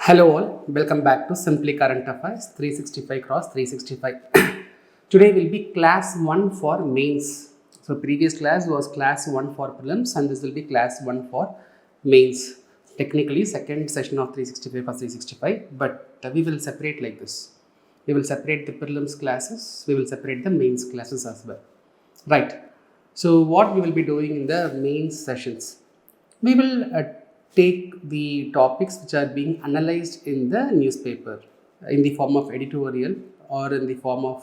Hello all, welcome back to Simply Current Affairs 365 cross 365. Today will be class 1 for mains. So previous class was class 1 for prelims and this will be class 1 for mains. Technically second session of 365 for 365, but we will separate like this. We will separate the prelims classes, we will separate the mains classes as well. Right. So what we will be doing in the mains sessions? We will take the topics which are being analyzed in the newspaper in the form of editorial or in the form of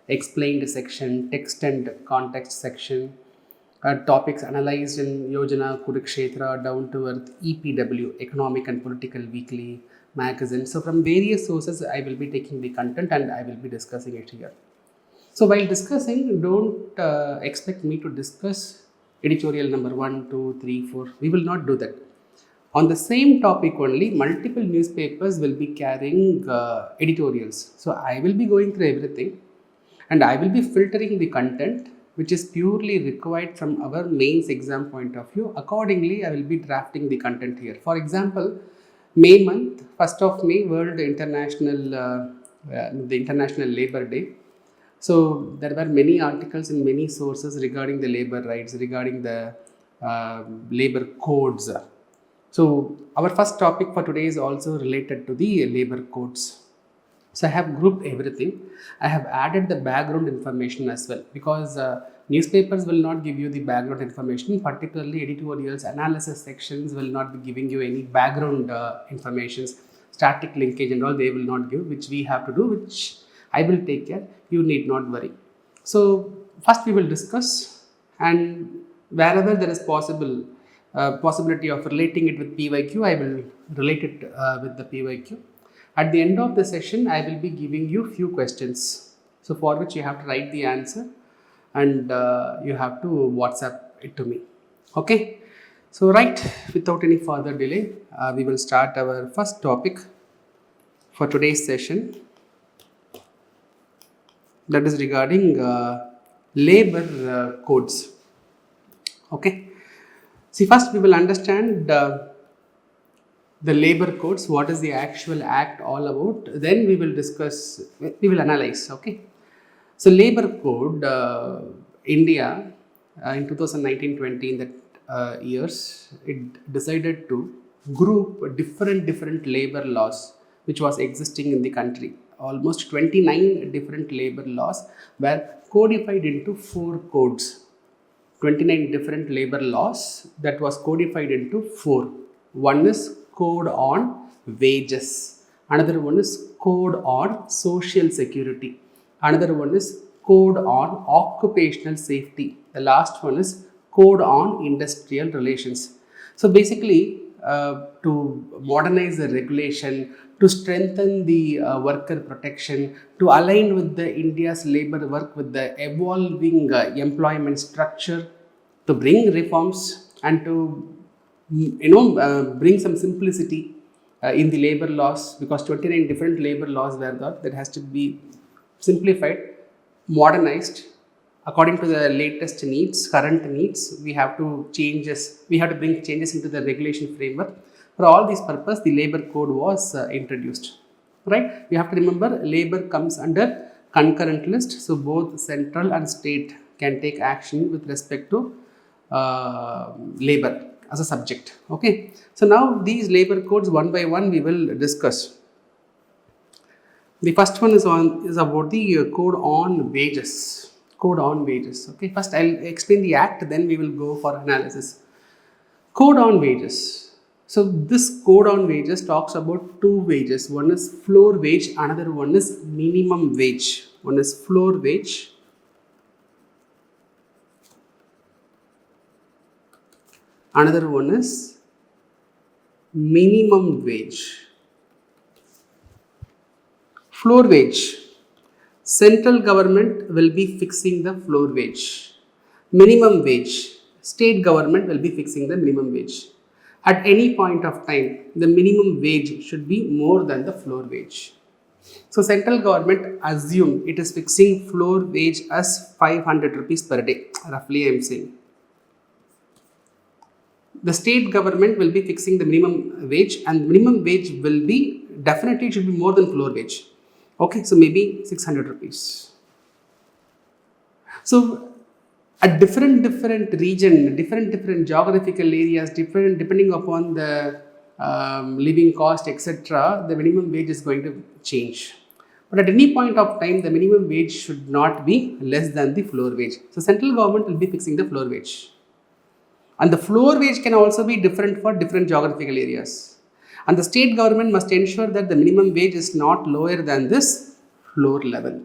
explained section, text and context section, topics analyzed in Yojana, Kurukshetra, Down to Earth, EPW, Economic and Political Weekly magazine. So from various sources, I will be taking the content and I will be discussing it here. So while discussing, don't expect me to discuss editorial number 1, 2, 3, 4. We will not do that. On the same topic only, multiple newspapers will be carrying editorials. So I will be going through everything and I will be filtering the content which is purely required from our mains exam point of view. Accordingly, I will be drafting the content here. For example, May month, 1st of May, the International Labour Day. So there were many articles in many sources regarding the labor rights, regarding the labor codes. So our first topic for today is also related to the labor codes. So I have grouped everything. I have added the background information as well because newspapers will not give you the background information, particularly editorials, analysis sections will not be giving you any background informations, static linkage and all they will not give, which we have to do, which I will take care. You need not worry. So first we will discuss, and wherever there is possibility of relating it with PYQ, I will relate it with the PYQ. At the end of the session, I will be giving you few questions. So for which you have to write the answer and you have to WhatsApp it to me. Okay. So right, without any further delay, we will start our first topic for today's session. That is regarding labor codes. Okay. See, first we will understand the labor codes, what is the actual act all about. Then we will discuss, we will analyze. Okay. So labor code, India in 2019-20 in that years, it decided to group different labor laws which was existing in the country. Almost 29 different labor laws were codified into 4 codes. 29 different labor laws that was codified into 4. One is code on wages. Another one is code on social security. Another one is code on occupational safety. The last one is code on industrial relations. So basically, to modernize the regulation, to strengthen the worker protection, to align with the India's labor work with the evolving employment structure, to bring reforms and to bring some simplicity in the labor laws, because 29 different labor laws were there that has to be simplified, modernized according to the latest needs, current needs. We have to bring changes into the regulation framework. For all these purpose, the labor code was introduced. Right? We have to remember labor comes under concurrent list. So both central and state can take action with respect to labor as a subject. Okay. So now these labor codes one by one we will discuss. The first one is about the code on wages. Code on wages. Okay. First I'll explain the act, then we will go for analysis. Code on wages. So this code on wages talks about 2 wages. One is floor wage, another one is minimum wage. One is floor wage, another one is minimum wage. Floor wage. Central government will be fixing the floor wage. Minimum wage. State government will be fixing the minimum wage. At any point of time, the minimum wage should be more than the floor wage. So central government assume it is fixing floor wage as 500 rupees per day. Roughly I am saying. the state government will be fixing the minimum wage, and minimum wage will be definitely it should be more than floor wage. Okay, so maybe 600 rupees. So at different region, different geographical areas, depending upon the living cost, etc., the minimum wage is going to change. But at any point of time, the minimum wage should not be less than the floor wage. So central government will be fixing the floor wage. And the floor wage can also be different for different geographical areas. And the state government must ensure that the minimum wage is not lower than this floor level.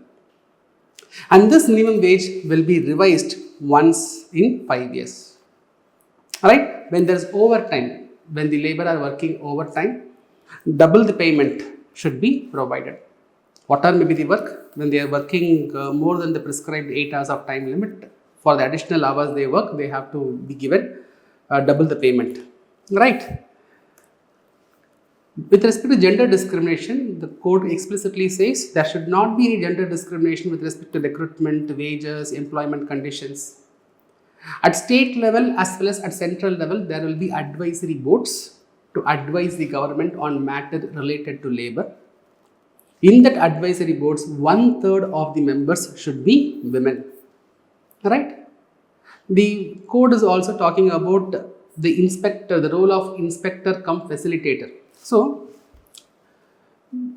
And this minimum wage will be revised once in 5 years. Alright? When there is overtime, when the labor are working overtime, double the payment should be provided. Whatever may be the work, when they are working more than the prescribed 8 hours of time limit, for the additional hours they work, they have to be given double the payment. Right? With respect to gender discrimination, the code explicitly says there should not be any gender discrimination with respect to recruitment, wages, employment conditions. At state level as well as at central level, there will be advisory boards to advise the government on matters related to labor. In that advisory boards, 1/3 of the members should be women. Right? The code is also talking about the inspector, the role of inspector cum facilitator. So,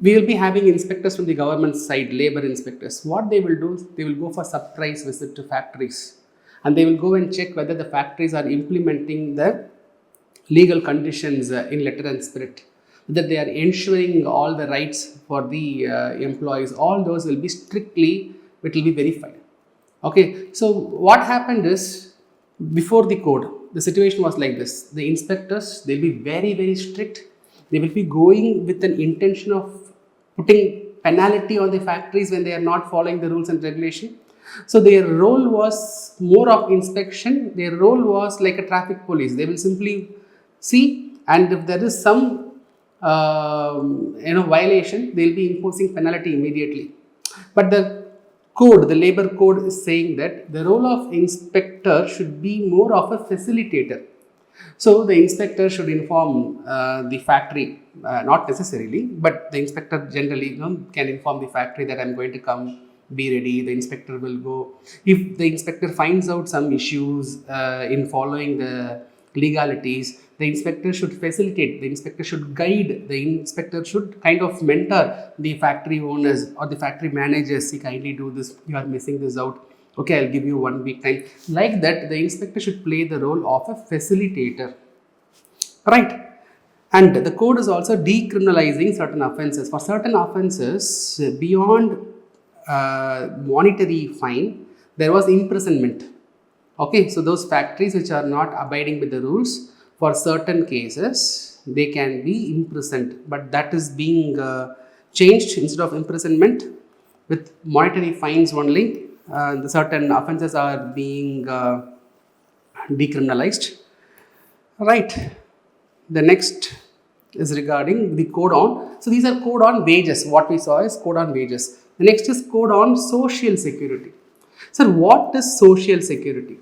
we will be having inspectors from the government side, labor inspectors. What they will do is they will go for surprise visit to factories, and they will go and check whether the factories are implementing the legal conditions in letter and spirit, that they are ensuring all the rights for the employees. All those will be strictly, it will be verified. Okay, so what happened is, before the code, the situation was like this. The inspectors, they'll be very strict. They will be going with an intention of putting penalty on the factories when they are not following the rules and regulation. So their role was more of inspection. Their role was like a traffic police. They will simply see, and if there is some violation, they will be imposing penalty immediately. But the code, the labor code, is saying that the role of inspector should be more of a facilitator. So the inspector should inform the factory, not necessarily, but the inspector generally can inform the factory that I'm going to come, be ready. The inspector will go. If the inspector finds out some issues in following the legalities, the inspector should facilitate, the inspector should guide, the inspector should kind of mentor the factory owners or the factory managers. See, kindly do this, you are missing this out. Okay, I'll give you 1 week time. Like that, the inspector should play the role of a facilitator. Right? And the code is also decriminalizing certain offenses. For certain offenses, beyond monetary fine, there was imprisonment. Okay, so those factories which are not abiding with the rules, for certain cases, they can be imprisoned. But that is being changed. Instead of imprisonment, with monetary fines only, the certain offenses are being decriminalized. Right. The next is regarding the code on. So these are code on wages. What we saw is code on wages. The next is code on social security. So what is social security?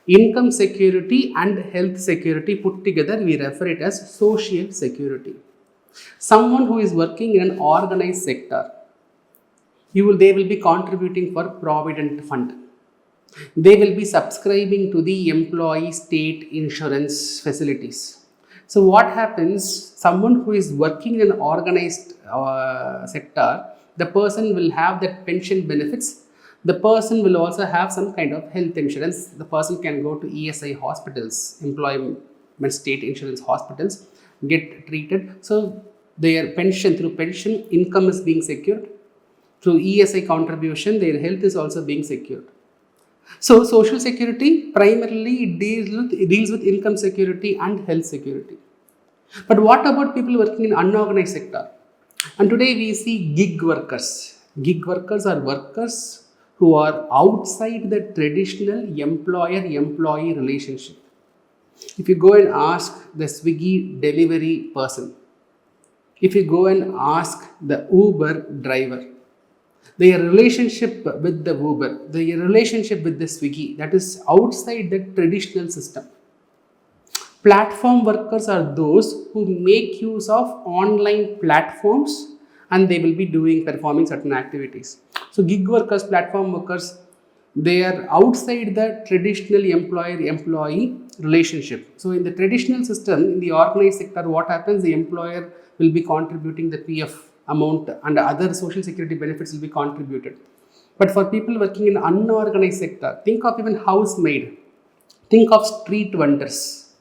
Income security and health security put together, we refer it as social security. Someone who is working in an organized sector, they will be contributing for provident fund. They will be subscribing to the employee state insurance facilities. So what happens, someone who is working in an organized sector, the person will have that pension benefits. The person will also have some kind of health insurance. The person can go to ESI hospitals, employment state insurance hospitals, get treated. So their pension, through pension, income is being secured. Through ESI contribution, their health is also being secured. So social security primarily deals with income security and health security. But what about people working in unorganized sector? And today we see gig workers. Gig workers are workers who are outside the traditional employer-employee relationship. If you go and ask the Swiggy delivery person, if you go and ask the Uber driver, their relationship with the Uber, their relationship with the Swiggy, that is outside the traditional system. Platform workers are those who make use of online platforms and they will be performing certain activities. So gig workers, platform workers, they are outside the traditional employer-employee relationship. So in the traditional system, in the organized sector, what happens? The employer will be contributing the PF amount and other social security benefits will be contributed. But for people working in unorganized sector, think of even housemaid, think of street vendors.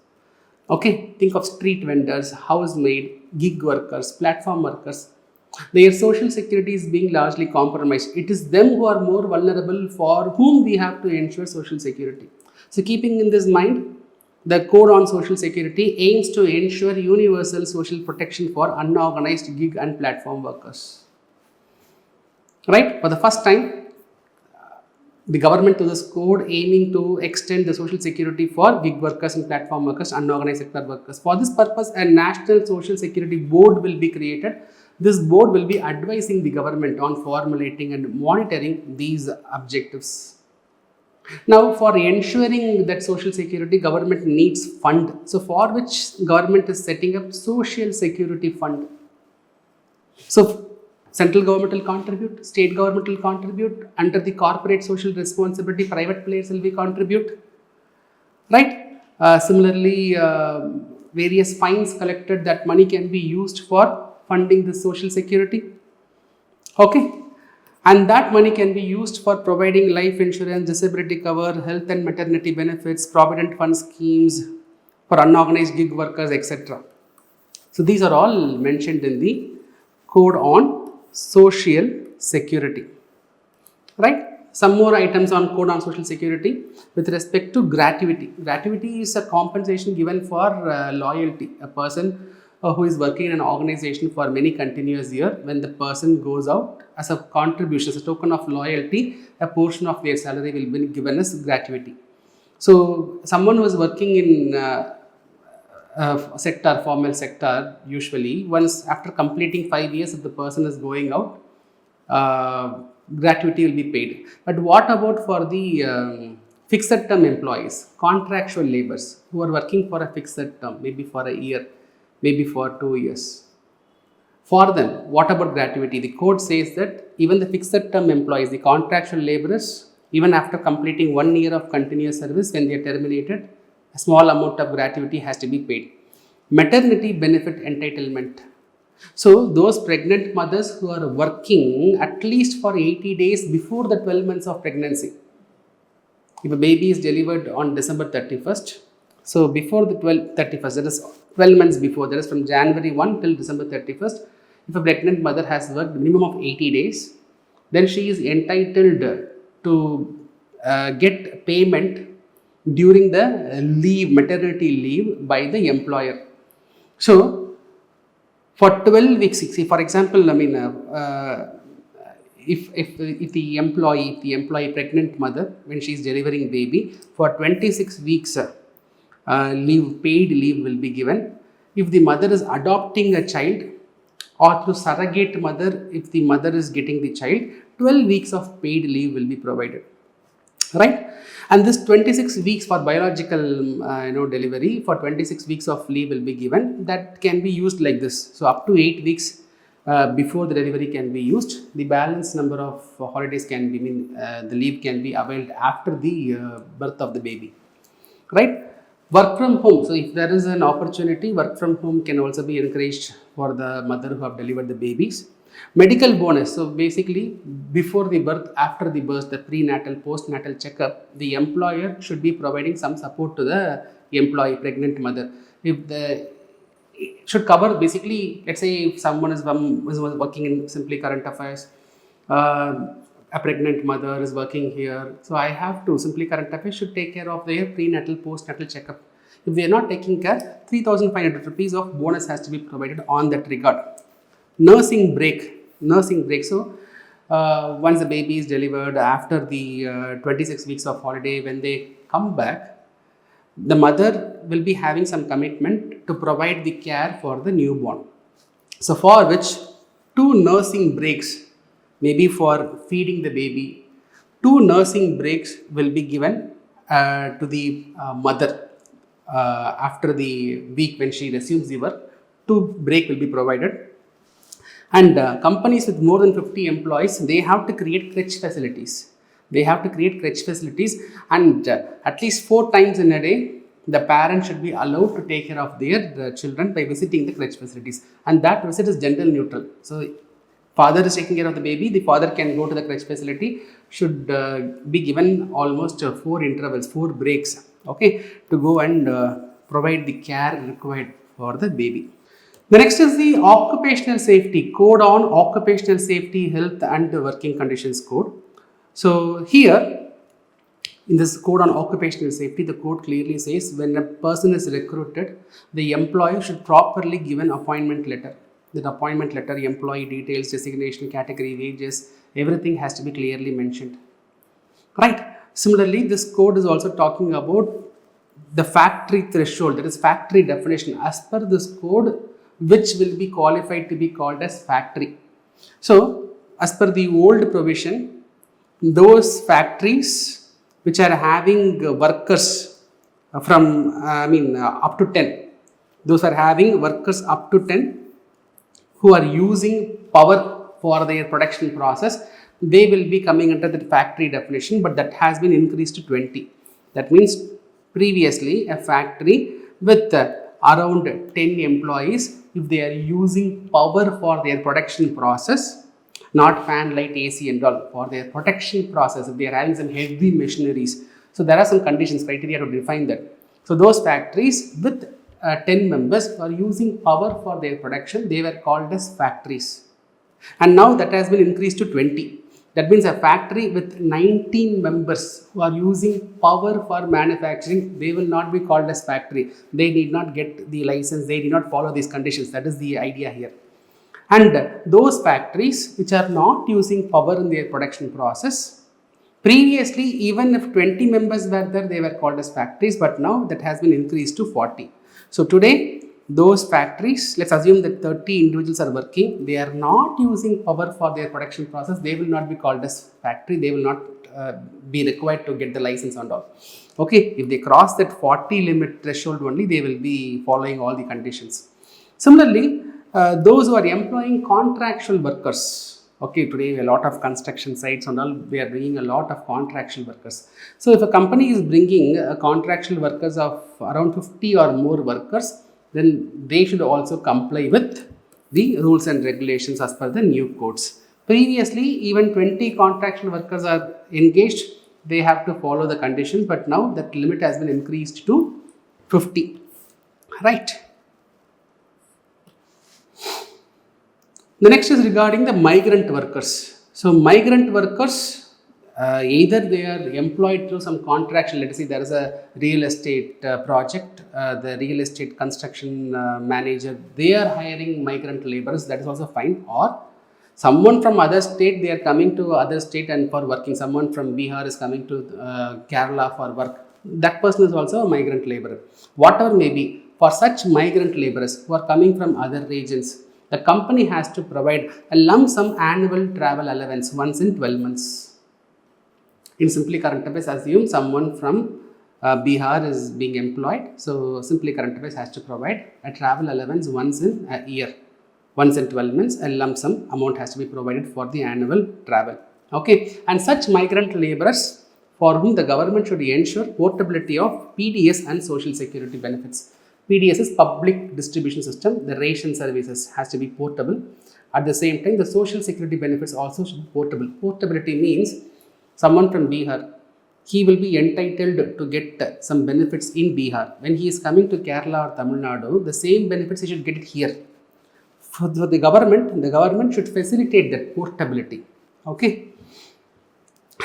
Okay, think of street vendors, housemaid, gig workers, platform workers. Their social security is being largely compromised. It is them who are more vulnerable, for whom we have to ensure social security. So keeping in this mind, the Code on Social Security aims to ensure universal social protection for unorganized gig and platform workers. Right? For the first time, the government to this code aiming to extend the social security for gig workers and platform workers, unorganized sector workers. For this purpose, a national social security board will be created. This board will be advising the government on formulating and monitoring these objectives. Now, for ensuring that social security, government needs fund. So, for which government is setting up social security fund. So, central government will contribute, state government will contribute, under the corporate social responsibility, private players will be contribute, right? Similarly, various fines collected, that money can be used for funding the social security, okay? And that money can be used for providing life insurance, disability cover, health and maternity benefits, provident fund schemes for unorganized gig workers, etc. So these are all mentioned in the Code on Social Security, right? Some more items on Code on Social Security with respect to gratuity. Gratuity is a compensation given for loyalty. A person who is working in an organization for many continuous years, when the person goes out, as a contribution, as a token of loyalty, a portion of their salary will be given as gratuity. So someone who is working in sector, formal sector, usually once after completing 5 years, if the person is going out, gratuity will be paid. But what about for the fixed term employees, contractual laborers who are working for a fixed term, maybe for a year, maybe for 2 years? For them, what about gratuity? The code says that even the fixed term employees, the contractual laborers, even after completing 1 year of continuous service, when they are terminated, a small amount of gratuity has to be paid. Maternity benefit entitlement. So those pregnant mothers who are working at least for 80 days before the 12 months of pregnancy. If a baby is delivered on December 31st, so before the 31st, that is 12 months before, that is from January 1 till December 31st, if a pregnant mother has worked minimum of 80 days, then she is entitled to get payment during the leave, maternity leave, by the employer. So, for 12 weeks, see, for example, I mean, if the employee pregnant mother, when she is delivering baby, for 26 weeks leave, paid leave will be given. If the mother is adopting a child, or through surrogate mother, if the mother is getting the child, 12 weeks of paid leave will be provided, right? And this 26 weeks for biological delivery, for 26 weeks of leave will be given. That can be used like this. So up to 8 weeks before the delivery can be used. The balance number of holidays can be, the leave can be availed after the birth of the baby, right? Work from home. So if there is an opportunity, work from home can also be encouraged for the mother who have delivered the babies. Medical bonus. So basically, before the birth, after the birth, the prenatal, postnatal checkup, the employer should be providing some support to the employee, pregnant mother. If the should cover, basically, let's say if someone is working in simply current affairs, a pregnant mother is working here, so I have to, simply current affairs should take care of their prenatal, postnatal checkup. If they are not taking care, 3,500 rupees of bonus has to be provided on that regard. Nursing break. So once the baby is delivered, after the 26 weeks of holiday, when they come back, the mother will be having some commitment to provide the care for the newborn. So for which 2 nursing breaks, maybe for feeding the baby, 2 nursing breaks will be given to the mother after the week when she resumes the work, 2 break will be provided. And companies with more than 50 employees, they have to create crèche facilities. They have to create crèche facilities, and at least 4 times in a day, the parent should be allowed to take care of their children by visiting the crèche facilities. And that visit is gender neutral. So, father is taking care of the baby, the father can go to the crèche facility, should be given almost 4 intervals, 4 breaks, okay, to go and provide the care required for the baby. The next is the occupational safety code on occupational safety, health and working conditions code. So here in this code on occupational safety, the code clearly says when a person is recruited, the employer should properly give an appointment letter. That appointment letter, employee details, designation, category, wages, everything has to be clearly mentioned. Right. Similarly, this code is also talking about the factory threshold, that is factory definition. As per this code, which will be qualified to be called as factory. So, as per the old provision, those factories which are having workers from, up to 10, those are having workers up to 10 who are using power for their production process, they will be coming under the factory definition, but that has been increased to 20. That means previously a factory with around 10 employees, if they are using power for their production process, not fan, light, AC and all, for their production process, if they are having some heavy machineries, so there are some conditions, criteria to define that. So those factories with 10 members who are using power for their production, they were called as factories. And now that has been increased to 20. That means a factory with 19 members who are using power for manufacturing, they will not be called as factory. They need not get the license, they did not follow these conditions. That is the idea here. And those factories which are not using power in their production process, previously even if 20 members were there, they were called as factories, but now that has been increased to 40. So today, those factories, let's assume that 30 individuals are working, they are not using power for their production process, they will not be called as factory, they will not be required to get the license and all. Okay, if they cross that 40 limit threshold only, they will be following all the conditions. Similarly, those who are employing contractual workers, okay, today a lot of construction sites and all, we are bringing a lot of contractual workers. So if a company is bringing contractual workers of around 50 or more workers, then they should also comply with the rules and regulations as per the new codes. Previously, even 20 contractual workers are engaged, they have to follow the conditions, but now that limit has been increased to 50. Right. The next is regarding the migrant workers. So, migrant workers, either they are employed through some contractual, let us say there is a real estate project, the real estate construction manager, they are hiring migrant laborers, that is also fine. Or someone from other state, they are coming to other state and for working, someone from Bihar is coming to Kerala for work, that person is also a migrant laborer. Whatever may be, for such migrant laborers who are coming from other regions, the company has to provide a lump sum annual travel allowance once in 12 months. In simply current affairs, assume someone from Bihar is being employed. So, simply current affairs has to provide a travel allowance once in a year. Once in 12 months, a lump sum amount has to be provided for the annual travel. Okay. And such migrant laborers for whom the government should ensure portability of PDS and social security benefits. PDS is public distribution system. The ration services has to be portable. At the same time, the social security benefits also should be portable. Portability means someone from Bihar, he will be entitled to get some benefits in Bihar. When he is coming to Kerala or Tamil Nadu, the same benefits he should get it here. For the government should facilitate that portability. Okay.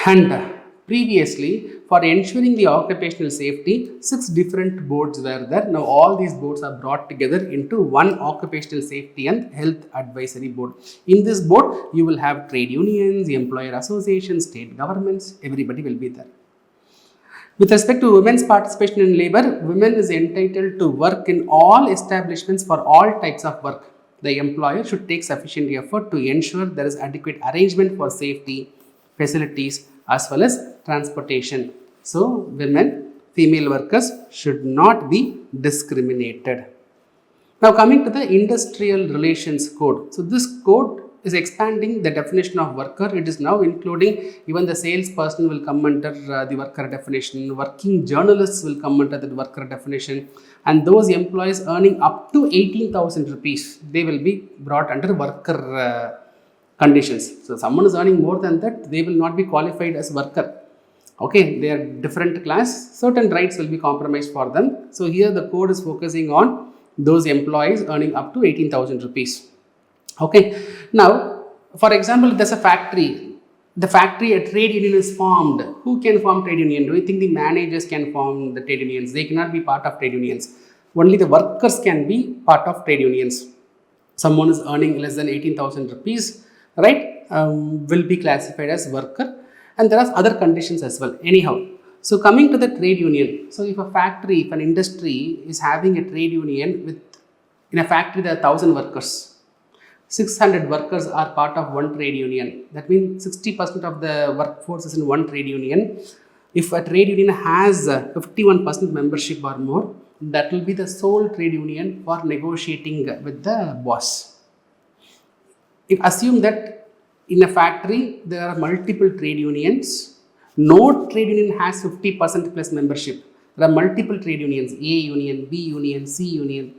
And previously, for ensuring the occupational safety, 6 different boards were there. Now all these boards are brought together into one occupational safety and health advisory board. In this board, you will have trade unions, employer associations, state governments, everybody will be there. With respect to women's participation in labor, women is entitled to work in all establishments for all types of work. The employer should take sufficient effort to ensure there is adequate arrangement for safety, facilities, as well as transportation. So, women female workers should not be discriminated. Now coming to the Industrial Relations Code. So this code is expanding the definition of worker. It is now including even the salesperson will come under the worker definition, working journalists will come under the worker definition, and those employees earning up to 18,000 rupees, they will be brought under worker conditions. So someone is earning more than that, they will not be qualified as worker. Okay, they are different class, certain rights will be compromised for them. So here the code is focusing on those employees earning up to 18,000 rupees. Okay, now for example, there's a factory. The factory, a trade union is formed. Who can form trade union? Do you think the managers can form the trade unions? They cannot be part of trade unions. Only the workers can be part of trade unions. Someone is earning less than 18,000 rupees, right, will be classified as worker, and there are other conditions as well. Anyhow, so coming to the trade union. So if a factory, if an industry is having a trade union with, in a factory there are 1,000 workers, 600 workers are part of one trade union. That means 60% of the workforce is in one trade union. If a trade union has 51% membership or more, that will be the sole trade union for negotiating with the boss. If assume that in a factory there are multiple trade unions, no trade union has 50% plus membership. There are multiple trade unions, A union, B union, C union.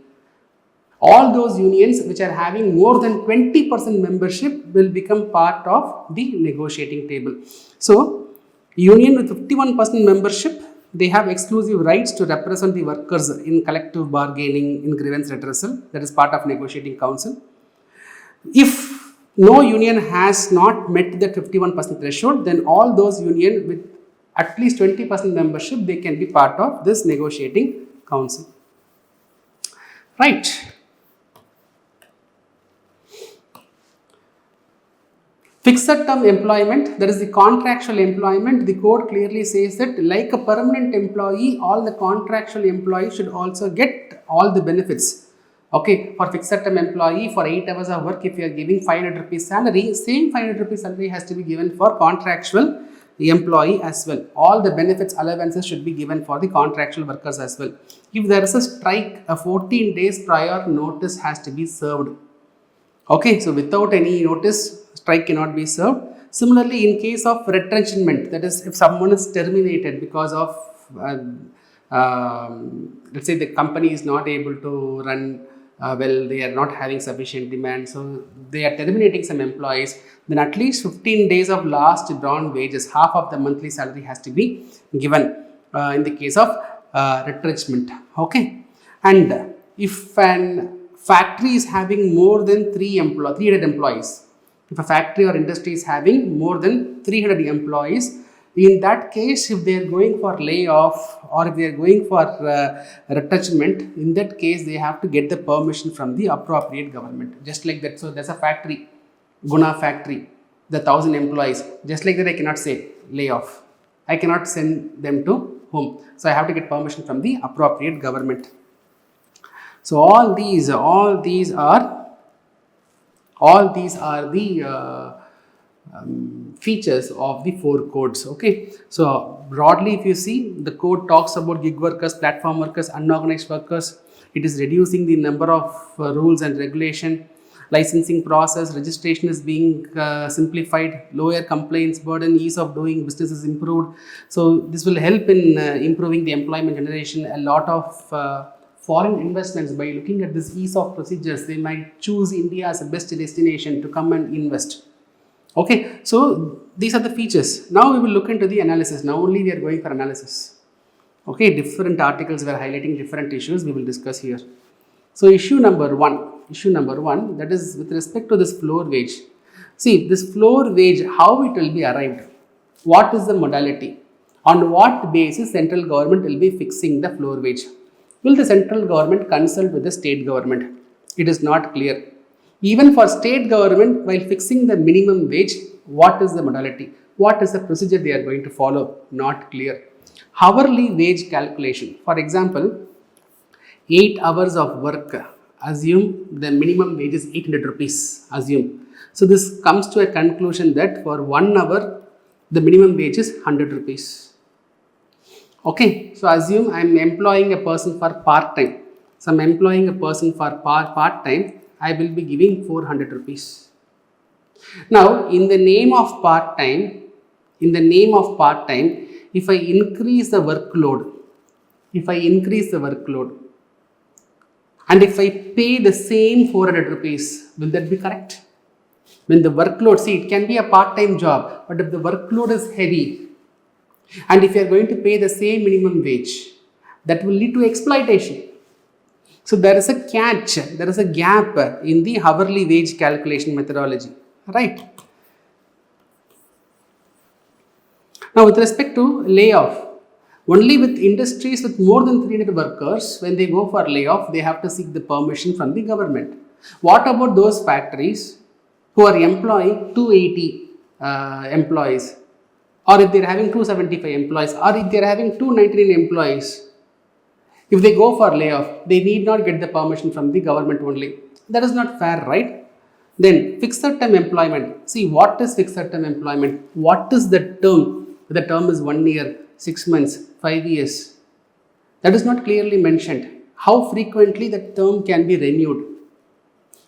All those unions which are having more than 20% membership will become part of the negotiating table. So, union with 51% membership, they have exclusive rights to represent the workers in collective bargaining, in grievance redressal, that is part of negotiating council. If no union has not met the 51% threshold, then all those union with at least 20% membership, they can be part of this negotiating council. Right. Fixed term employment, that is the contractual employment, the code clearly says that like a permanent employee, all the contractual employees should also get all the benefits. Okay, for fixed term employee, for 8 hours of work, if you are giving 500 rupees salary, same 500 rupees salary has to be given for contractual employee as well. All the benefits, allowances should be given for the contractual workers as well. If there is a strike, a 14 days prior notice has to be served. Okay, so without any notice, strike cannot be served. Similarly, in case of retrenchment, that is if someone is terminated because of, let's say the company is not able to run well, they are not having sufficient demand, so they are terminating some employees, then at least 15 days of last drawn wages, half of the monthly salary has to be given in the case of retrenchment. Okay, and if an factory is having more than 300 employees, if a factory or industry is having more than 300 employees, in that case, if they are going for layoff or if they are going for retrenchment, in that case, they have to get the permission from the appropriate government. Just like that. So, there's a factory, Guna factory, the 1,000 employees. Just like that, I cannot say layoff. I cannot send them to home. So, I have to get permission from the appropriate government. So, all these are the features of the 4 codes. Okay, so broadly if you see, the code talks about gig workers, platform workers, unorganized workers. It is reducing the number of rules and regulation. Licensing process, registration is being simplified, lower complaints burden, ease of doing business is improved. So this will help in improving the employment generation. A lot of foreign investments, by looking at this ease of procedures, they might choose India as a best destination to come and invest. Okay, so these are the features. Now we will look into the analysis. Now only we are going for analysis. Okay, different articles were highlighting different issues we will discuss here. So issue number one, that is with respect to this floor wage. See, this floor wage, how it will be arrived? What is the modality? On what basis central government will be fixing the floor wage? Will the central government consult with the state government? It is not clear. Even for state government, while fixing the minimum wage, what is the modality? What is the procedure they are going to follow? Not clear. Hourly wage calculation. For example, 8 hours of work. Assume the minimum wage is 800 rupees. Assume. So this comes to a conclusion that for 1 hour, the minimum wage is 100 rupees. Okay, so assume I am employing a person for part-time. So I am employing a person for part-time, I will be giving 400 rupees. Now, in the name of part-time, if I increase the workload, and if I pay the same 400 rupees, will that be correct? When the workload, see, it can be a part-time job, but if the workload is heavy, and if you are going to pay the same minimum wage, that will lead to exploitation. So there is a catch, there is a gap in the hourly wage calculation methodology, right? Now, with respect to layoff, only with industries with more than 300 workers, when they go for layoff, they have to seek the permission from the government. What about those factories who are employing 280 employees, or if they are having 275 employees, or if they are having 299 employees? If they go for layoff, they need not get the permission from the government only. That is not fair, right? Then fixed term employment. See, what is fixed term employment? What is the term? The term is 1 year, 6 months, 5 years. That is not clearly mentioned. How frequently that term can be renewed?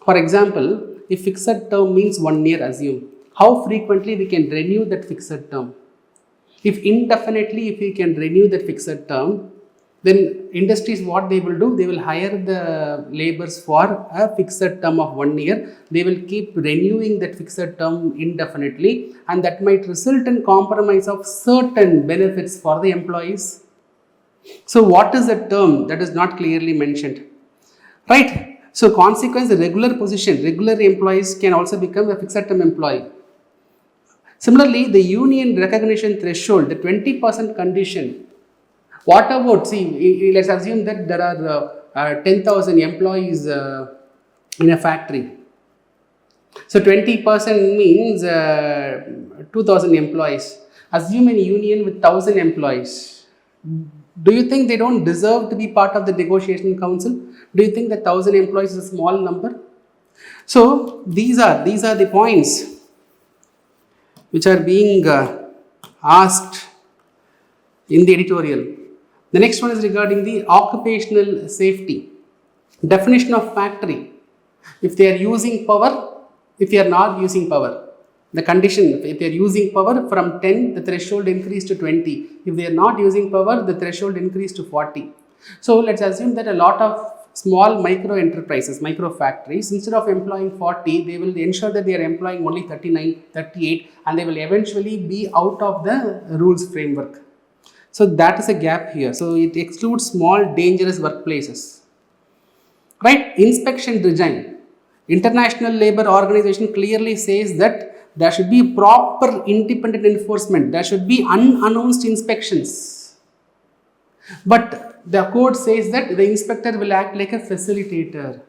For example, if fixed term means 1 year, assume. How frequently we can renew that fixed term? If indefinitely, if we can renew that fixed term, then industries, what they will do, they will hire the laborers for a fixed term of 1 year. They will keep renewing that fixed term indefinitely, and that might result in compromise of certain benefits for the employees. So what is the term? That is not clearly mentioned, right? So consequence, the regular position, regular employees can also become a fixed term employee. Similarly, the union recognition threshold, the 20% condition. What about, see, let's assume that there are 10,000 employees in a factory. So 20% means 2,000 employees. Assume a union with 1,000 employees. Do you think they don't deserve to be part of the negotiation council? Do you think that 1,000 employees is a small number? So these are the points which are being asked in the editorial. The next one is regarding the occupational safety. Definition of factory. If they are using power, if they are not using power. The condition, if they are using power, from 10, the threshold increased to 20. If they are not using power, the threshold increased to 40. So let's assume that a lot of small micro enterprises, micro factories, instead of employing 40, they will ensure that they are employing only 39, 38, and they will eventually be out of the rules framework. So that is a gap here. So it excludes small dangerous workplaces, right? Inspection regime. International Labour Organization clearly says that there should be proper independent enforcement. There should be unannounced inspections. But the code says that the inspector will act like a facilitator.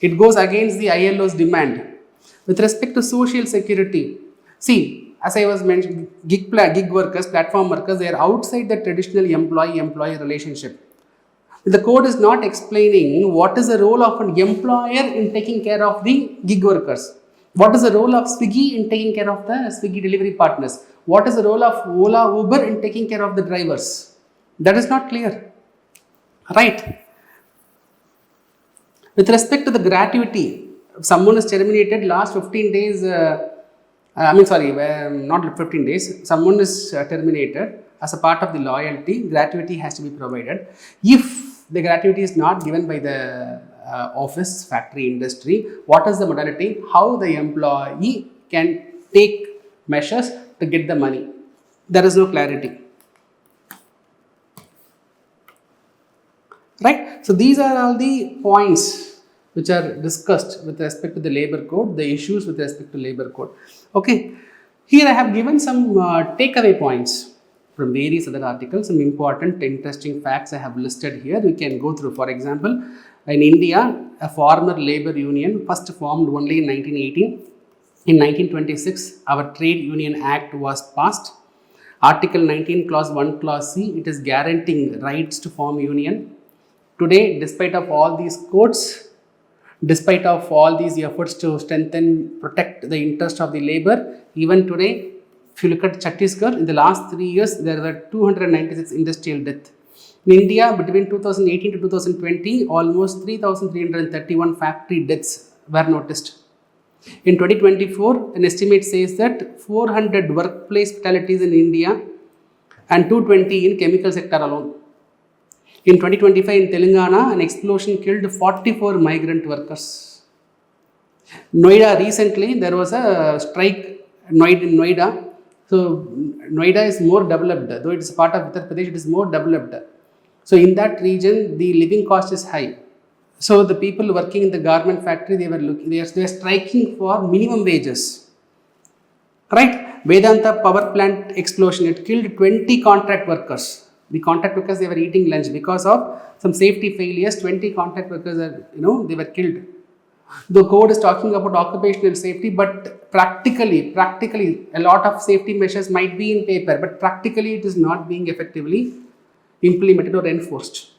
It goes against the ILO's demand. With respect to social security, see, as I was mentioning, gig workers, platform workers, they are outside the traditional employee-employee relationship. The code is not explaining what is the role of an employer in taking care of the gig workers. What is the role of Swiggy in taking care of the Swiggy delivery partners? What is the role of Ola, Uber in taking care of the drivers? That is not clear, right? With respect to the gratuity, if someone is terminated last 15 days, not 15 days, someone is terminated, as a part of the loyalty, gratuity has to be provided. If the gratuity is not given by the office, factory, industry, what is the modality? How the employee can take measures to get the money? There is no clarity. Right? So these are all the points which are discussed with respect to the labor code, the issues with respect to labor code. Okay, here I have given some takeaway points from various other articles, some important interesting facts I have listed here. We can go through. For example, in India, a former labor union first formed only in 1918. In 1926, our Trade Union Act was passed. Article 19, Clause 1, Clause C, it is guaranteeing rights to form union. Today, despite of all these codes, despite of all these efforts to strengthen, protect the interest of the labor, even today, If you look at Chhattisgarh, in the last 3 years, there were 296 industrial deaths. In India, between 2018 to 2020, almost 3,331 factory deaths were noticed. In 2024, an estimate says that 400 workplace fatalities in India and 220 in chemical sector alone. In 2025 in Telangana, an explosion killed 44 migrant workers. Noida, recently there was a strike in Noida. So Noida is more developed, though it is part of Uttar Pradesh, it is more developed. So in that region, the living cost is high. So the people working in the garment factory, they were striking for minimum wages. Right? Vedanta power plant explosion, it killed 20 contract workers. The contract workers, they were eating lunch because of some safety failures. 20 contract workers they were killed. The code is talking about occupational safety, but practically, a lot of safety measures might be in paper, but practically it is not being effectively implemented or enforced.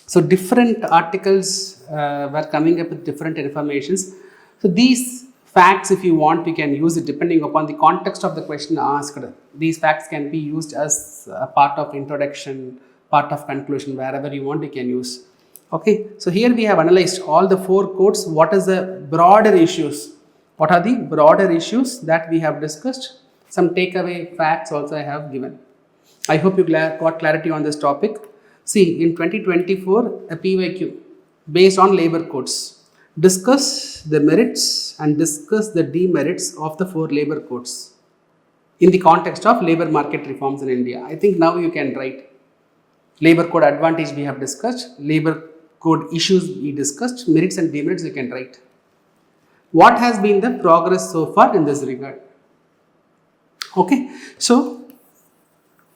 So different articles were coming up with different informations. So these facts, if you want, we can use it depending upon the context of the question asked. These facts can be used as a part of introduction, part of conclusion, wherever you want you can use. Okay, so here we have analyzed all the 4 codes. What is the broader issues? What are the broader issues that we have discussed? Some takeaway facts also I have given. I hope you got clarity on this topic. See, in 2024, a PYQ based on labor codes. Discuss the merits and discuss the demerits of the 4 labor codes in the context of labor market reforms in India. I think now you can write labor code advantage we have discussed, labor code issues we discussed, merits and demerits you can write. What has been the progress so far in this regard? Okay, so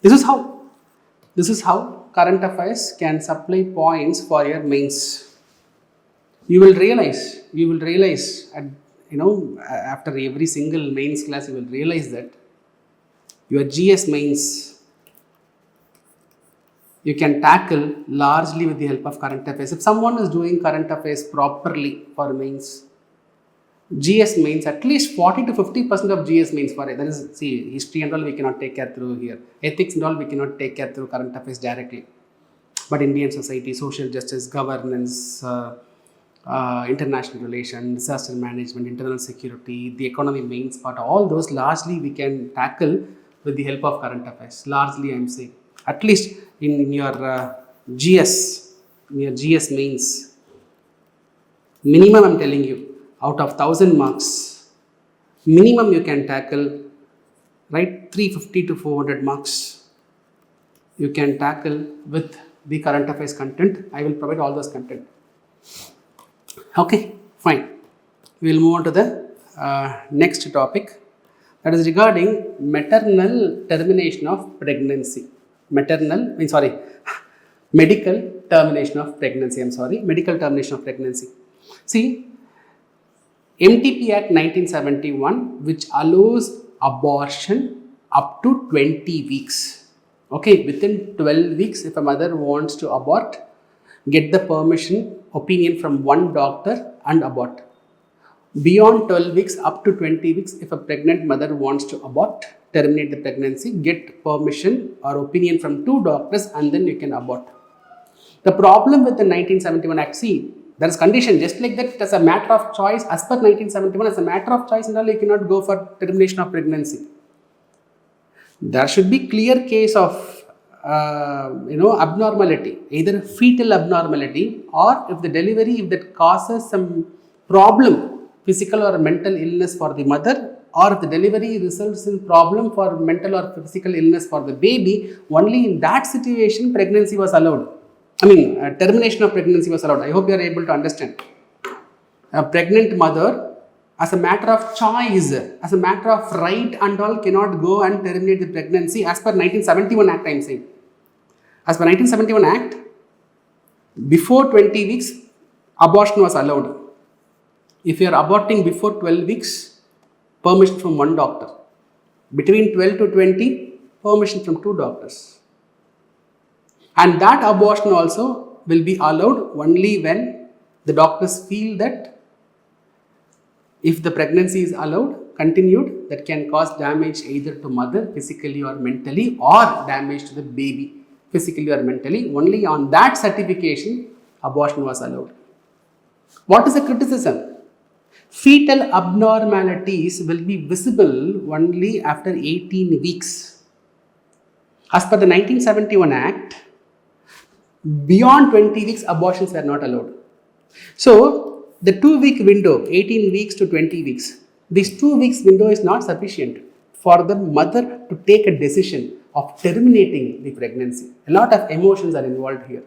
this is how current affairs can supply points for your mains. You will realize after every single mains class, you will realize that your GS mains, you can tackle largely with the help of current affairs. If someone is doing current affairs properly for mains, GS mains, at least 40 to 50% of GS mains for it. That is, see, history and all we cannot take care through here. Ethics and all we cannot take care through current affairs directly. But Indian society, social justice, governance, international relations, disaster management, internal security, the economy mains part, all those largely we can tackle with the help of current affairs. Largely I am saying. At least in your GS mains, minimum I am telling you, out of 1000 marks, minimum you can tackle, right, 350 to 400 marks you can tackle with the current affairs content. I will provide all those content. Okay, fine. We will move on to the next topic, that is regarding maternal termination of pregnancy. Medical termination of pregnancy. See, MTP Act 1971, which allows abortion up to 20 weeks. Okay, within 12 weeks, if a mother wants to abort, get the opinion from one doctor and abort. Beyond 12 weeks, up to 20 weeks, if a pregnant mother wants to abort, terminate the pregnancy, get permission or opinion from 2 doctors and then you can abort. The problem with the 1971 Act, see, there is condition, just like that, as a matter of choice, as per 1971, as a matter of choice and all, you cannot go for termination of pregnancy. There should be clear case of abnormality, either fetal abnormality or if that causes some problem, physical or mental illness for the mother, or if the delivery results in problem for mental or physical illness for the baby, only in that situation pregnancy was allowed. Termination of pregnancy was allowed. I hope you are able to understand. A pregnant mother, as a matter of choice, as a matter of right and all, cannot go and terminate the pregnancy as per 1971 Act, I am saying. As per 1971 Act, before 20 weeks, abortion was allowed. If you are aborting before 12 weeks, permission from one doctor. Between 12 to 20, permission from 2 doctors. And that abortion also will be allowed only when the doctors feel that if the pregnancy is allowed, continued, that can cause damage either to mother physically or mentally, or damage to the baby physically or mentally. Only on that certification abortion was allowed. What is the criticism? Fetal abnormalities will be visible only after 18 weeks. As per the 1971 Act, beyond 20 weeks abortions were not allowed. So, the 2-week window, 18 weeks to 20 weeks, this 2 weeks window is not sufficient for the mother to take a decision of terminating the pregnancy. A lot of emotions are involved here.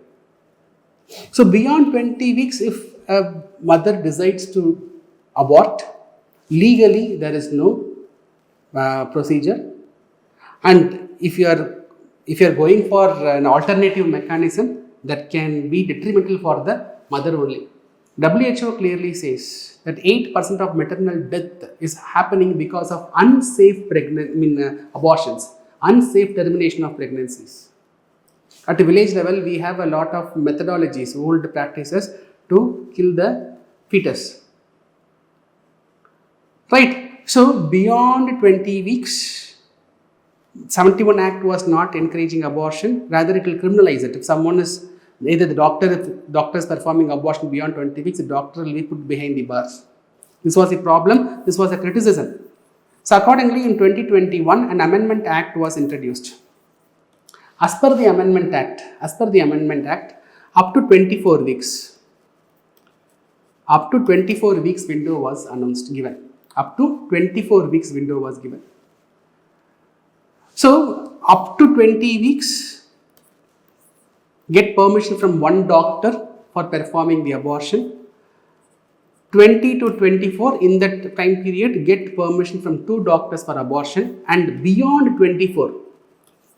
So, beyond 20 weeks, if a mother decides to abort, legally there is no procedure, and if you are going for an alternative mechanism, that can be detrimental for the mother only. WHO clearly says that 8% of maternal death is happening because of unsafe abortions, unsafe termination of pregnancies. At a village level, we have a lot of methodologies, old practices to kill the fetus. Right. So, beyond 20 weeks, 71 Act was not encouraging abortion, rather it will criminalize it. If someone is, either the doctor, if doctor is performing abortion beyond 20 weeks, the doctor will be put behind the bars. This was a problem, this was a criticism. So, accordingly, in 2021, an amendment act was introduced. As per the amendment act, up to 24 weeks window was given. Up to 24 weeks window was given. So, up to 20 weeks, get permission from one doctor for performing the abortion. 20 to 24, in that time period, get permission from 2 doctors for abortion. And beyond 24,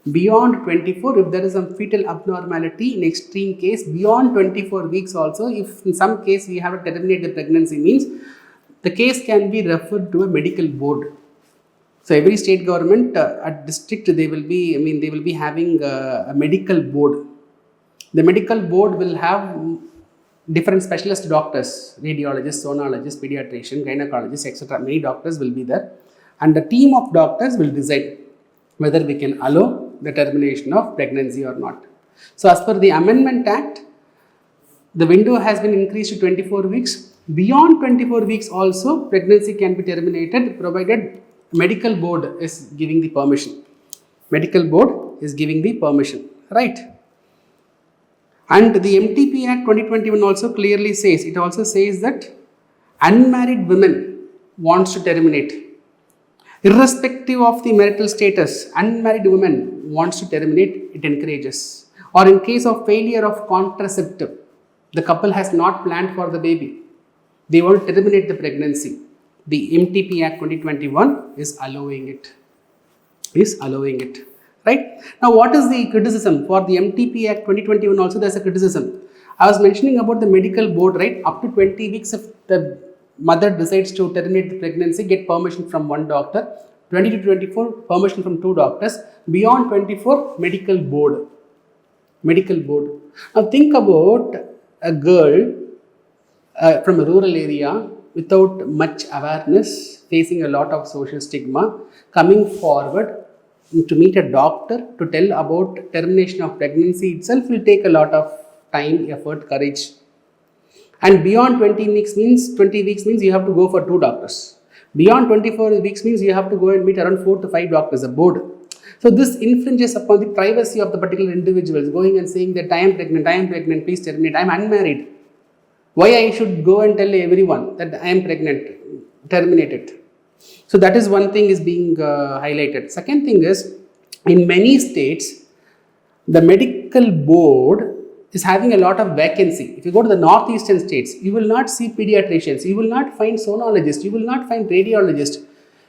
if there is some fetal abnormality, in extreme case, beyond 24 weeks also, if in some case we have to terminate the pregnancy, means the case can be referred to a medical board. So, every state government at district, they will be having a medical board. The medical board will have different specialist doctors, radiologists, sonologists, pediatrician, gynecologists, etc. Many doctors will be there, and the team of doctors will decide whether we can allow the termination of pregnancy or not. So, as per the Amendment Act, the window has been increased to 24 weeks. Beyond 24 weeks also, pregnancy can be terminated provided medical board is giving the permission. Medical board is giving the permission, right? And the MTP Act 2021 also clearly says, it also says that unmarried women wants to terminate. Irrespective of the marital status, unmarried women wants to terminate, it encourages. Or in case of failure of contraceptive, the couple has not planned for the baby, they want to terminate the pregnancy. The MTP Act 2021 is allowing it. Right? Now, what is the criticism for the MTP Act 2021? Also, there is a criticism. I was mentioning about the medical board, right? Up to 20 weeks, if the mother decides to terminate the pregnancy, get permission from one doctor. 20 to 24, permission from 2 doctors. Beyond 24, medical board. Now, think about a girl from a rural area without much awareness, facing a lot of social stigma, coming forward to meet a doctor to tell about termination of pregnancy itself will take a lot of time, effort, courage. And beyond 20 weeks means you have to go for 2 doctors. Beyond 24 weeks means you have to go and meet around 4 to 5 doctors, a board. So this infringes upon the privacy of the particular individuals, going and saying that I am pregnant, please terminate, I am unmarried. Why I should go and tell everyone that I am pregnant, terminate it. So that is one thing is being highlighted. Second thing is, in many states, the medical board is having a lot of vacancy. If you go to the northeastern states, you will not see pediatricians, you will not find sonologists, you will not find radiologists.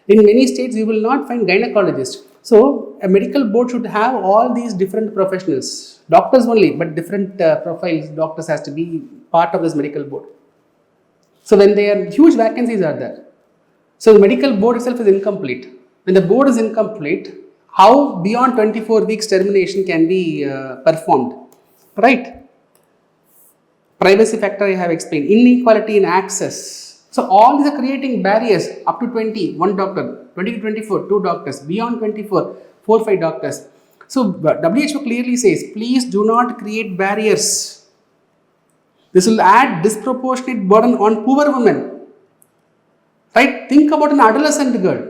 In many states, you will not find gynecologists. So a medical board should have all these different professionals, doctors only, but different profiles, doctors has to be part of this medical board. So when there are huge vacancies are there. So the medical board itself is incomplete. When the board is incomplete, how beyond 24 weeks termination can be performed, right? Privacy factor I have explained. Inequality in access So all these are creating barriers. Up to 20, one doctor, 20 to 24, two doctors, beyond 24, 4, 5 doctors. So WHO clearly says, please do not create barriers. This will add disproportionate burden on poor women. Right? Think about an adolescent girl.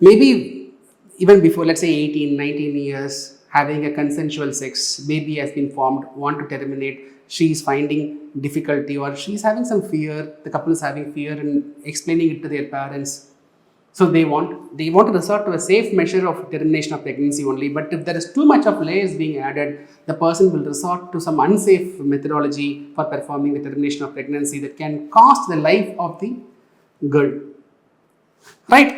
Maybe even before, let's say 18, 19 years, having a consensual sex, baby has been formed, want to terminate, she is finding difficulty or she is having some fear, the couple is having fear and explaining it to their parents. So they want to resort to a safe measure of termination of pregnancy only. But if there is too much of layers being added, the person will resort to some unsafe methodology for performing the termination of pregnancy that can cost the life of the girl. Right?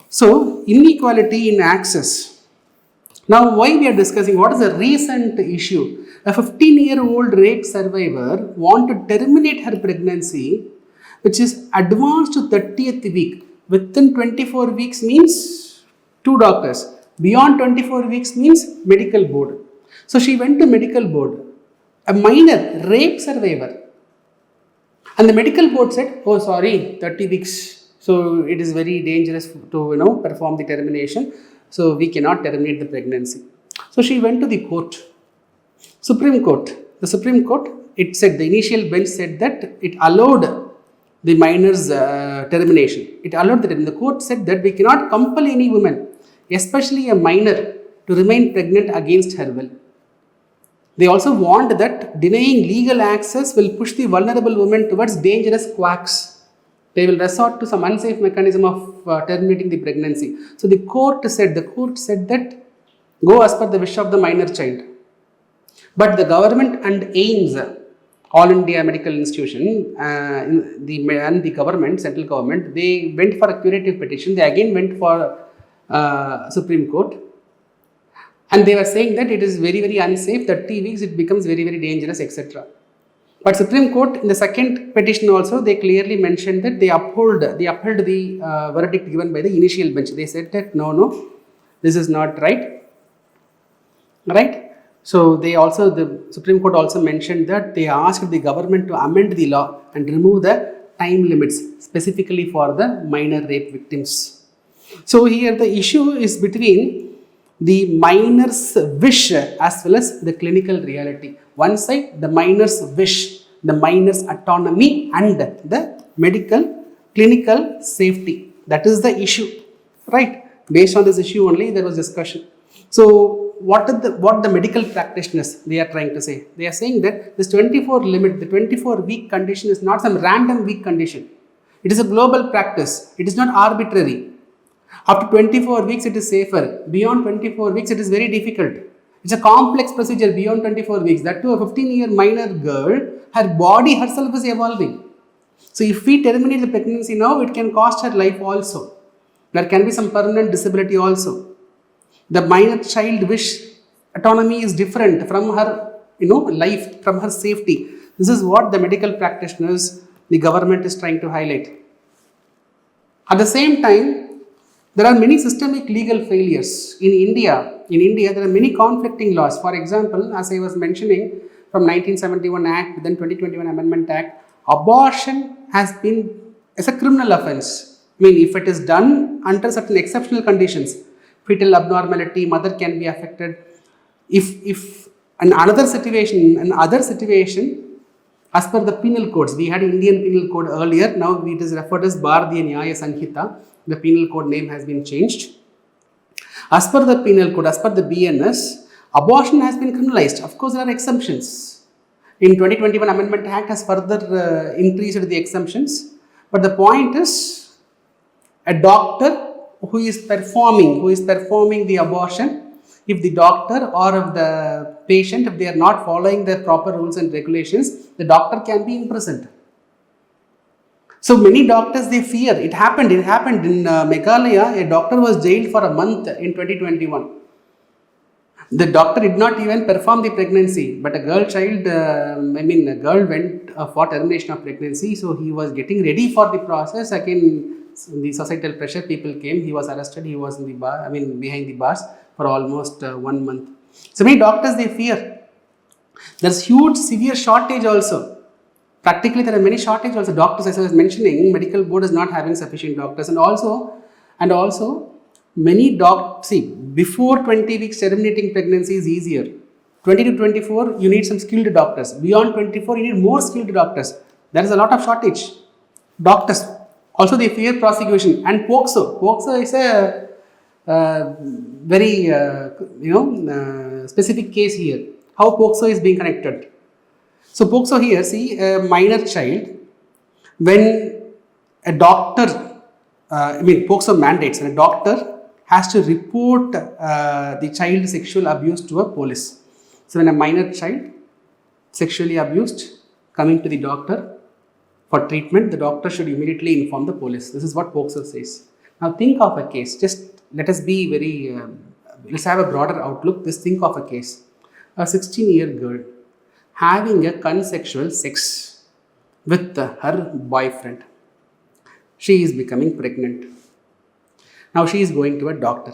So, inequality in access. Now, why we are discussing, what is the recent issue? A 15-year-old rape survivor want to terminate her pregnancy, which is advanced to 30th week. Within 24 weeks means 2 doctors. Beyond 24 weeks means medical board. So, she went to medical board, a minor rape survivor. And the medical board said, oh sorry, 30 weeks. So it is very dangerous to perform the termination. So we cannot terminate the pregnancy. So she went to the court, Supreme Court. The Supreme Court, it said, the initial bench said that it allowed the minor's termination. It allowed that. And the court said that we cannot compel any woman, especially a minor, to remain pregnant against her will. They also warned that denying legal access will push the vulnerable women towards dangerous quacks. They will resort to some unsafe mechanism of terminating the pregnancy. So the court said that go as per the wish of the minor child. But the government and AIIMS, All India Medical Institution, and the government, central government, they went for a curative petition. They again went for Supreme Court. And they were saying that it is very, very unsafe, 30 weeks it becomes very, very dangerous, etc. But Supreme Court, in the second petition also, they clearly mentioned that they upheld the verdict given by the initial bench. They said that no, this is not right. Right? So the Supreme Court also mentioned that they asked the government to amend the law and remove the time limits specifically for the minor rape victims. So here the issue is between the minor's wish as well as the clinical reality. One side, the minor's wish, the minor's autonomy and the medical, clinical safety. That is the issue, right? Based on this issue only, there was discussion. So what the medical practitioners, they are trying to say? They are saying that this 24 limit, the 24 week condition is not some random week condition. It is a global practice. It is not arbitrary. Up to 24 weeks, it is safer. Beyond 24 weeks, it is very difficult. It's a complex procedure beyond 24 weeks. That too, a 15-year minor girl, her body herself is evolving. So if we terminate the pregnancy now, it can cost her life also. There can be some permanent disability also. The minor child wish autonomy is different from her, life, from her safety. This is what the medical practitioners, the government is trying to highlight. At the same time, there are many systemic legal failures in India. In India, there are many conflicting laws. For example, as I was mentioning, from 1971 Act, then 2021 Amendment Act, abortion has been as a criminal offence. I mean, if it is done under certain exceptional conditions, fetal abnormality, mother can be affected. If in another situation, as per the penal codes, we had Indian penal code earlier, now it is referred as Bharatiya Nyaya Sanhita. The penal code name has been changed. As per the penal code, as per the BNS, abortion has been criminalized. Of course, there are exemptions. In 2021 Amendment Act has further increased the exemptions. But the point is, a doctor who is performing the abortion, if the doctor or if the patient, if they are not following the proper rules and regulations, the doctor can be imprisoned. So many doctors, they fear. It happened in Meghalaya. A doctor was jailed for a month in 2021. The doctor did not even perform the pregnancy, but a girl went for termination of pregnancy. So he was getting ready for the process. Again, the societal pressure, people came. He was arrested. He was in the behind the bars for almost 1 month. So many doctors, they fear. There's huge severe shortage also. Practically, there are many shortages also. Doctors, as I was mentioning, medical board is not having sufficient doctors, and also many see, before 20 weeks terminating pregnancy is easier. 20 to 24, you need some skilled doctors. Beyond 24, you need more skilled doctors. There is a lot of shortage. Doctors. Also, they fear prosecution. And POCSO. POCSO is a very specific case here. How POCSO is being connected. So POCSO here, see, a minor child, when a doctor, POCSO mandates, and a doctor has to report the child sexual abuse to a police. So when a minor child sexually abused coming to the doctor for treatment, the doctor should immediately inform the police. This is what POCSO says. Now think of a case, just let us be very, let's have a broader outlook. Just think of a case. A 16-year girl having a consensual sex with her boyfriend. She is becoming pregnant. Now she is going to a doctor.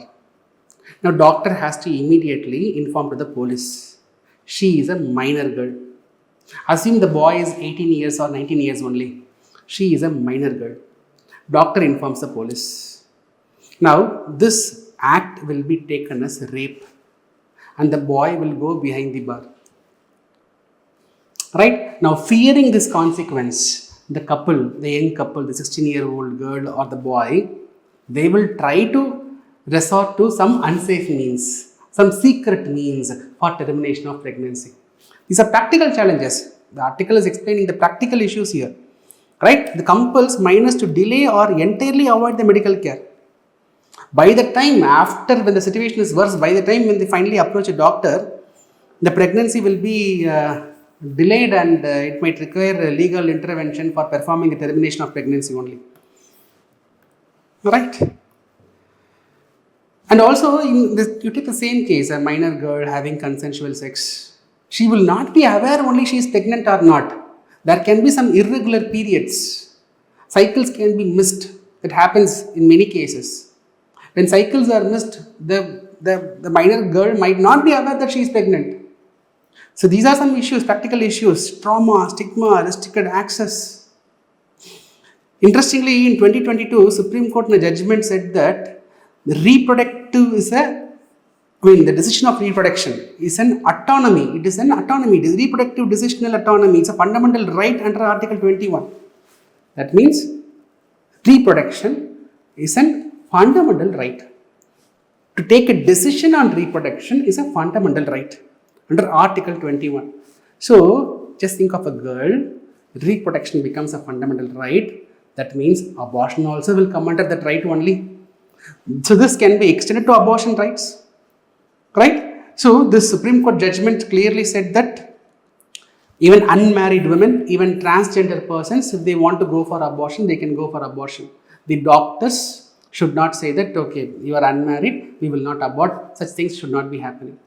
Now doctor has to immediately inform to the police. She is a minor girl. Assume the boy is 18 years or 19 years only. She is a minor girl. Doctor informs the police. Now this act will be taken as rape and the boy will go behind the bar. Right? Now fearing this consequence, the young couple, the 16-year-old girl or the boy, they will try to resort to some unsafe means, some secret means for termination of pregnancy. These are practical challenges. The article is explaining the practical issues here. Right? The compels minors to delay or entirely avoid the medical care. By the time when the situation is worse, by the time when they finally approach a doctor, the pregnancy will be delayed and it might require legal intervention for performing a termination of pregnancy only. Right? And also, you take the same case, a minor girl having consensual sex. She will not be aware only she is pregnant or not. There can be some irregular periods. Cycles can be missed. It happens in many cases. When cycles are missed, the minor girl might not be aware that she is pregnant. So these are some issues, practical issues, trauma, stigma, restricted access. Interestingly, in 2022, Supreme Court in a judgment said that the decision of reproduction is an autonomy. It is an autonomy. It is reproductive decisional autonomy. It's a fundamental right under Article 21. That means reproduction is a fundamental right. To take a decision on reproduction is a fundamental right under Article 21. So, just think of a girl, reproduction becomes a fundamental right. That means abortion also will come under that right only. So, this can be extended to abortion rights. Right? So, this Supreme Court judgment clearly said that even unmarried women, even transgender persons, if they want to go for abortion, they can go for abortion. The doctors should not say that, okay, you are unmarried, we will not abort. Such things should not be happening.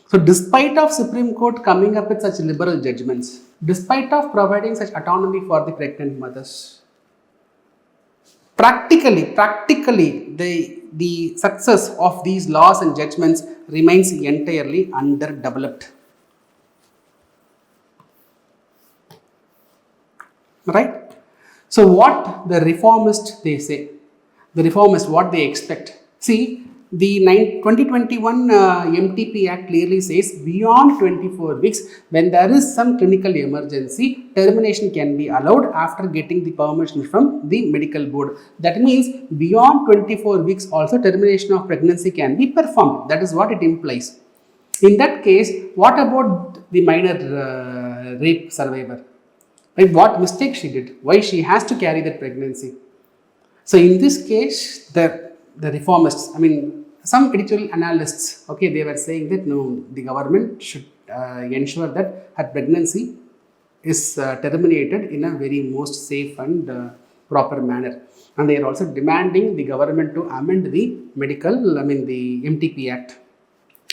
So, despite of Supreme Court coming up with such liberal judgments, despite of providing such autonomy for the pregnant mothers, practically, the success of these laws and judgments remains entirely underdeveloped. Right? So, what the reformists they say, the reformists what they expect. See, the 2021 MTP Act clearly says beyond 24 weeks, when there is some clinical emergency, termination can be allowed after getting the permission from the medical board. That means beyond 24 weeks also termination of pregnancy can be performed. That is what it implies. In that case, what about the minor rape survivor? Right? What mistake she did? Why she has to carry that pregnancy? So in this case, the reformists, some editorial analysts, okay, they were saying that no, the government should ensure that her pregnancy is terminated in a very most safe and proper manner. And they are also demanding the government to amend the the MTP Act,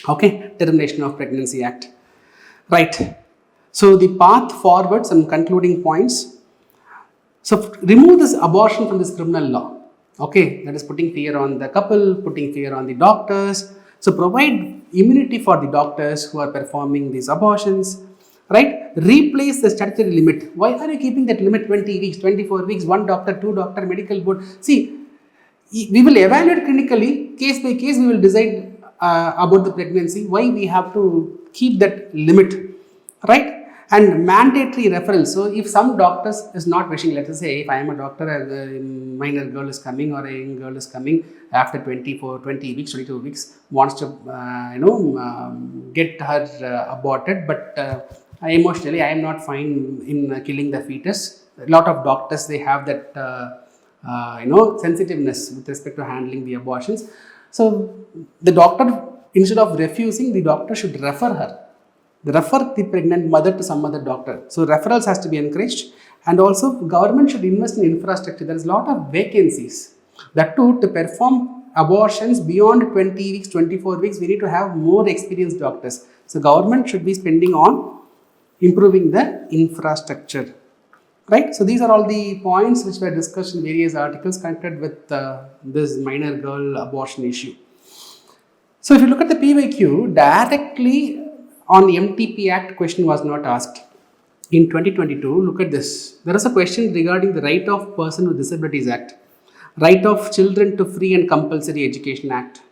okay, Termination of Pregnancy Act. Right. So the path forward, some concluding points. So remove this abortion from this criminal law. Okay, that is putting fear on the couple, putting fear on the doctors. So provide immunity for the doctors who are performing these abortions. right? Replace the statutory limit. Why are you keeping that limit 20 weeks, 24 weeks, one doctor, two doctor, medical board? See, we will evaluate clinically, case by case, we will decide about the pregnancy. Why we have to keep that limit, right? And mandatory referral. So if some doctors is not wishing, let us say if I am a doctor, a minor girl is coming or a young girl is coming after 20 weeks, 22 weeks, wants to get her aborted, but emotionally I am not fine in killing the fetus. A lot of doctors, they have that sensitiveness with respect to handling the abortions. So the doctor, instead of refusing, the doctor should refer her. Refer the pregnant mother to some other doctor. So referrals has to be encouraged, and also government should invest in infrastructure. There is a lot of vacancies. That too, to perform abortions beyond 20 weeks, 24 weeks, we need to have more experienced doctors. So government should be spending on improving the infrastructure. Right? So these are all the points which were discussed in various articles connected with this minor girl abortion issue. So if you look at the PYQ, directly on the MTP Act, question was not asked. In 2022, look at this. There is a question regarding the Right of Person with Disabilities Act, Right of Children to Free and Compulsory Education Act.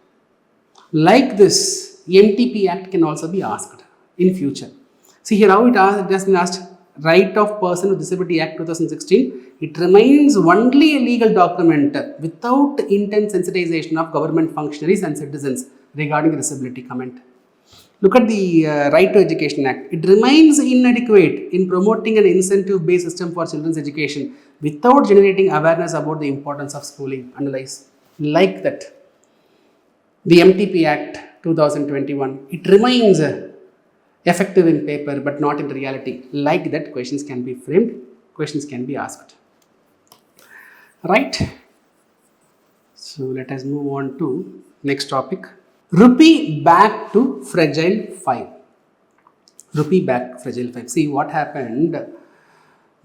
Like this, MTP Act can also be asked in future. See here how it has been asked. Right of Person with Disability Act 2016, it remains only a legal document without intent sensitization of government functionaries and citizens regarding disability comment. Look at the Right to Education Act. It remains inadequate in promoting an incentive-based system for children's education without generating awareness about the importance of schooling. Analyze. Like that. The MTP Act 2021, it remains effective in paper but not in reality. Like that, questions can be framed, questions can be asked. Right? So let us move on to next topic. Rupee back to fragile 5. Rupee back to fragile 5. See what happened.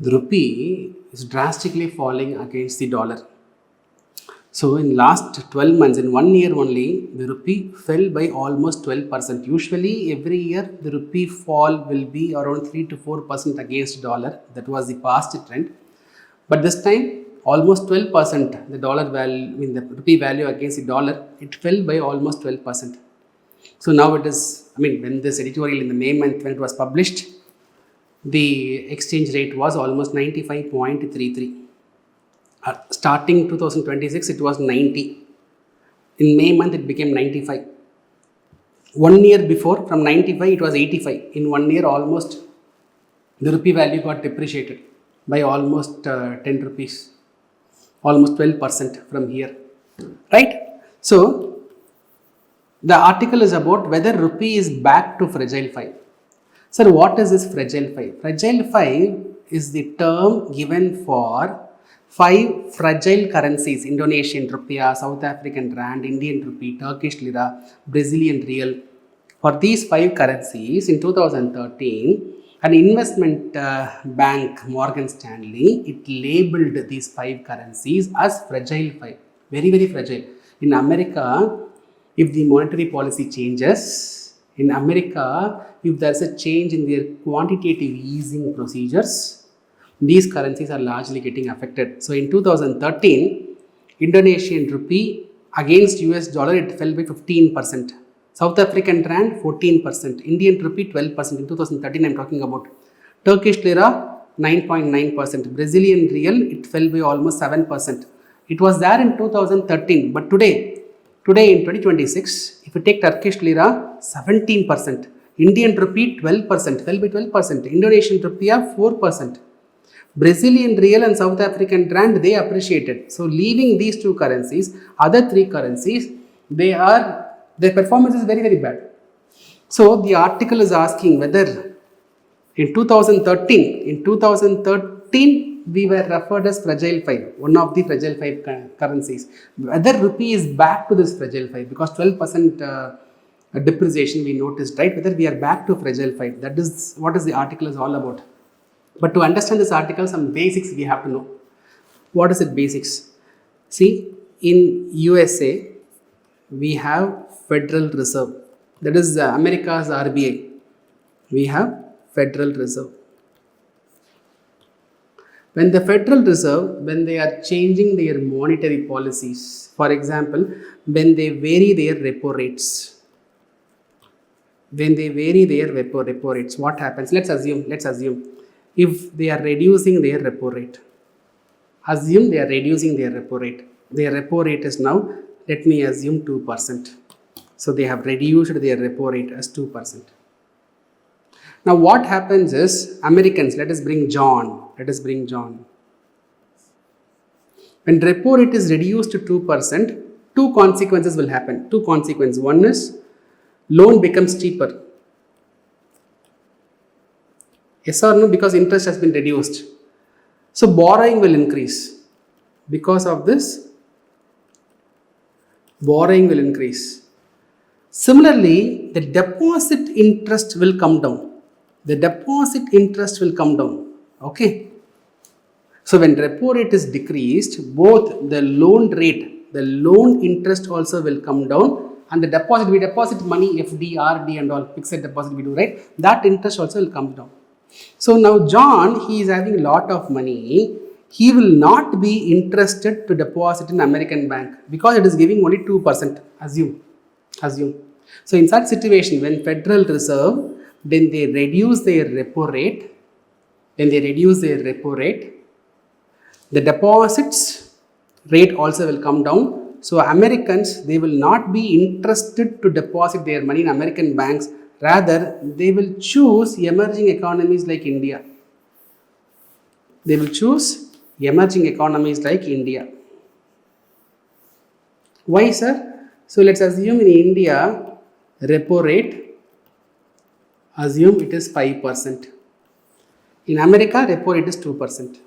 The rupee is drastically falling against the dollar. So in last 12 months, in 1 year only, the rupee fell by almost 12%. Usually every year the rupee fall will be around 3 to 4% against dollar. That was the past trend. But this time almost 12%, the dollar value, the rupee value against the dollar, it fell by almost 12%. So now it is, when this editorial in the May month, when it was published, the exchange rate was almost 95.33. Starting 2026, it was 90. In May month, it became 95. 1 year before, from 95, it was 85. In 1 year, almost the rupee value got depreciated by almost 10 rupees, almost 12% from here. Right? So, the article is about whether rupee is back to fragile 5. Sir, what is this fragile 5? Fragile 5 is the term given for 5 fragile currencies: Indonesian rupiah, South African rand, Indian rupee, Turkish lira, Brazilian real. For these 5 currencies, in 2013, an investment bank, Morgan Stanley, it labeled these 5 currencies as fragile 5. Very, very fragile. In America, if the monetary policy changes, in America, if there is a change in their quantitative easing procedures, these currencies are largely getting affected. So in 2013, Indonesian rupee against US dollar, it fell by 15%. South African rand 14%, Indian rupee 12%. In 2013, I am talking about. Turkish lira 9.9%, Brazilian real, it fell by almost 7%. It was there in 2013, but today in 2026, if you take Turkish lira 17%, Indian rupee 12%, fell by 12%, Indonesian rupiah 4%. Brazilian real and South African rand, they appreciated. So leaving these 2 currencies, other 3 currencies, their performance is very, very bad. So the article is asking whether in 2013 we were referred as fragile 5, one of the fragile 5 currencies. Whether rupee is back to this fragile 5, because 12% depreciation we noticed, right? Whether we are back to fragile 5, that is what is the article is all about. But to understand this article, some basics we have to know. What is it basics? See, in USA, we have Federal Reserve. That is America's RBI. We have Federal Reserve. When the Federal Reserve, when they are changing their monetary policies, for example, when they vary their repo rates, what happens? Let's assume if they are reducing their repo rate. Assume they are reducing their repo rate. Their repo rate is now, let me assume 2%. So they have reduced their repo rate as 2%. Now what happens is, Americans, let us bring John. When repo rate is reduced to 2%, two consequences will happen. One is, loan becomes cheaper. Yes or no? Because interest has been reduced. So borrowing will increase. Because of this, borrowing will increase. Similarly, the deposit interest will come down. Okay. So when repo rate is decreased, both the loan interest also will come down, and the deposit, we deposit money, FD, RD and all, fixed deposit we do, right? That interest also will come down. So now John, he is having a lot of money. He will not be interested to deposit in American bank because it is giving only 2%. Assume. So in such situation, when Federal Reserve, then they reduce their repo rate, the deposits rate also will come down. So Americans, they will not be interested to deposit their money in American banks. Rather, they will choose emerging economies like India. Why, sir? So let's assume in India, repo rate, assume it is 5%. In America, repo rate is 2%.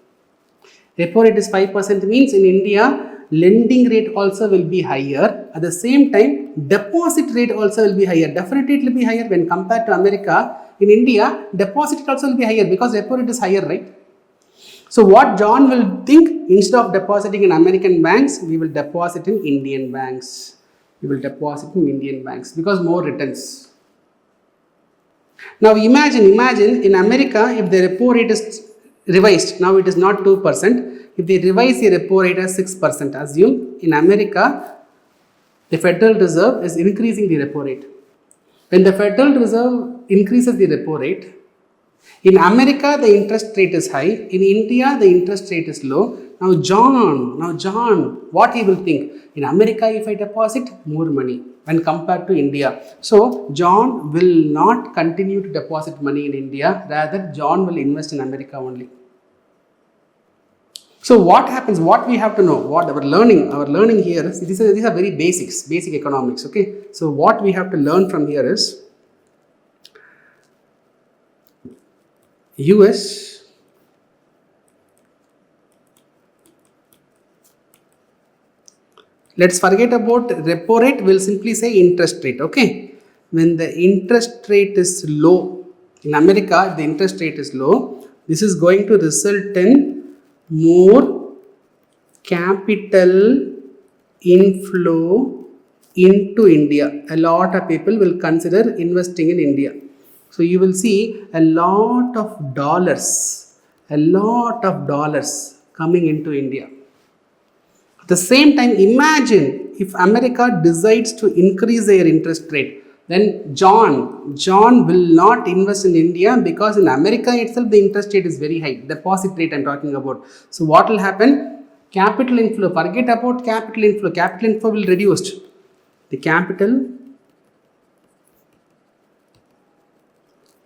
Repo rate is 5% means in India, lending rate also will be higher. At the same time, deposit rate also will be higher. Definitely it will be higher when compared to America. In India, deposit rate also will be higher because repo rate is higher, right? So what John will think, instead of depositing in American banks, we will deposit in Indian banks. Because more returns. Now imagine in America, if the repo rate is revised, now it is not 2%. If they revise the repo rate as 6%, assume in America, the Federal Reserve is increasing the repo rate. When the Federal Reserve increases the repo rate, in America the interest rate is high, in India the interest rate is low. Now John, what he will think? In America, if I deposit, more money when compared to India. So John will not continue to deposit money in India. Rather, John will invest in America only. So what happens? What we have to know? What our learning here is, these are very basic economics. Okay. So what we have to learn from here is, US let's forget about repo rate, we'll simply say interest rate. Okay. When the interest rate is low, in America, if the interest rate is low, this is going to result in more capital inflow into India. A lot of people will consider investing in India. So you will see a lot of dollars coming into India. At the same time, imagine if America decides to increase their interest rate, then John will not invest in India, because in America itself the interest rate is very high, deposit rate I am talking about. So what will happen? Capital inflow, forget about capital inflow will reduce. The capital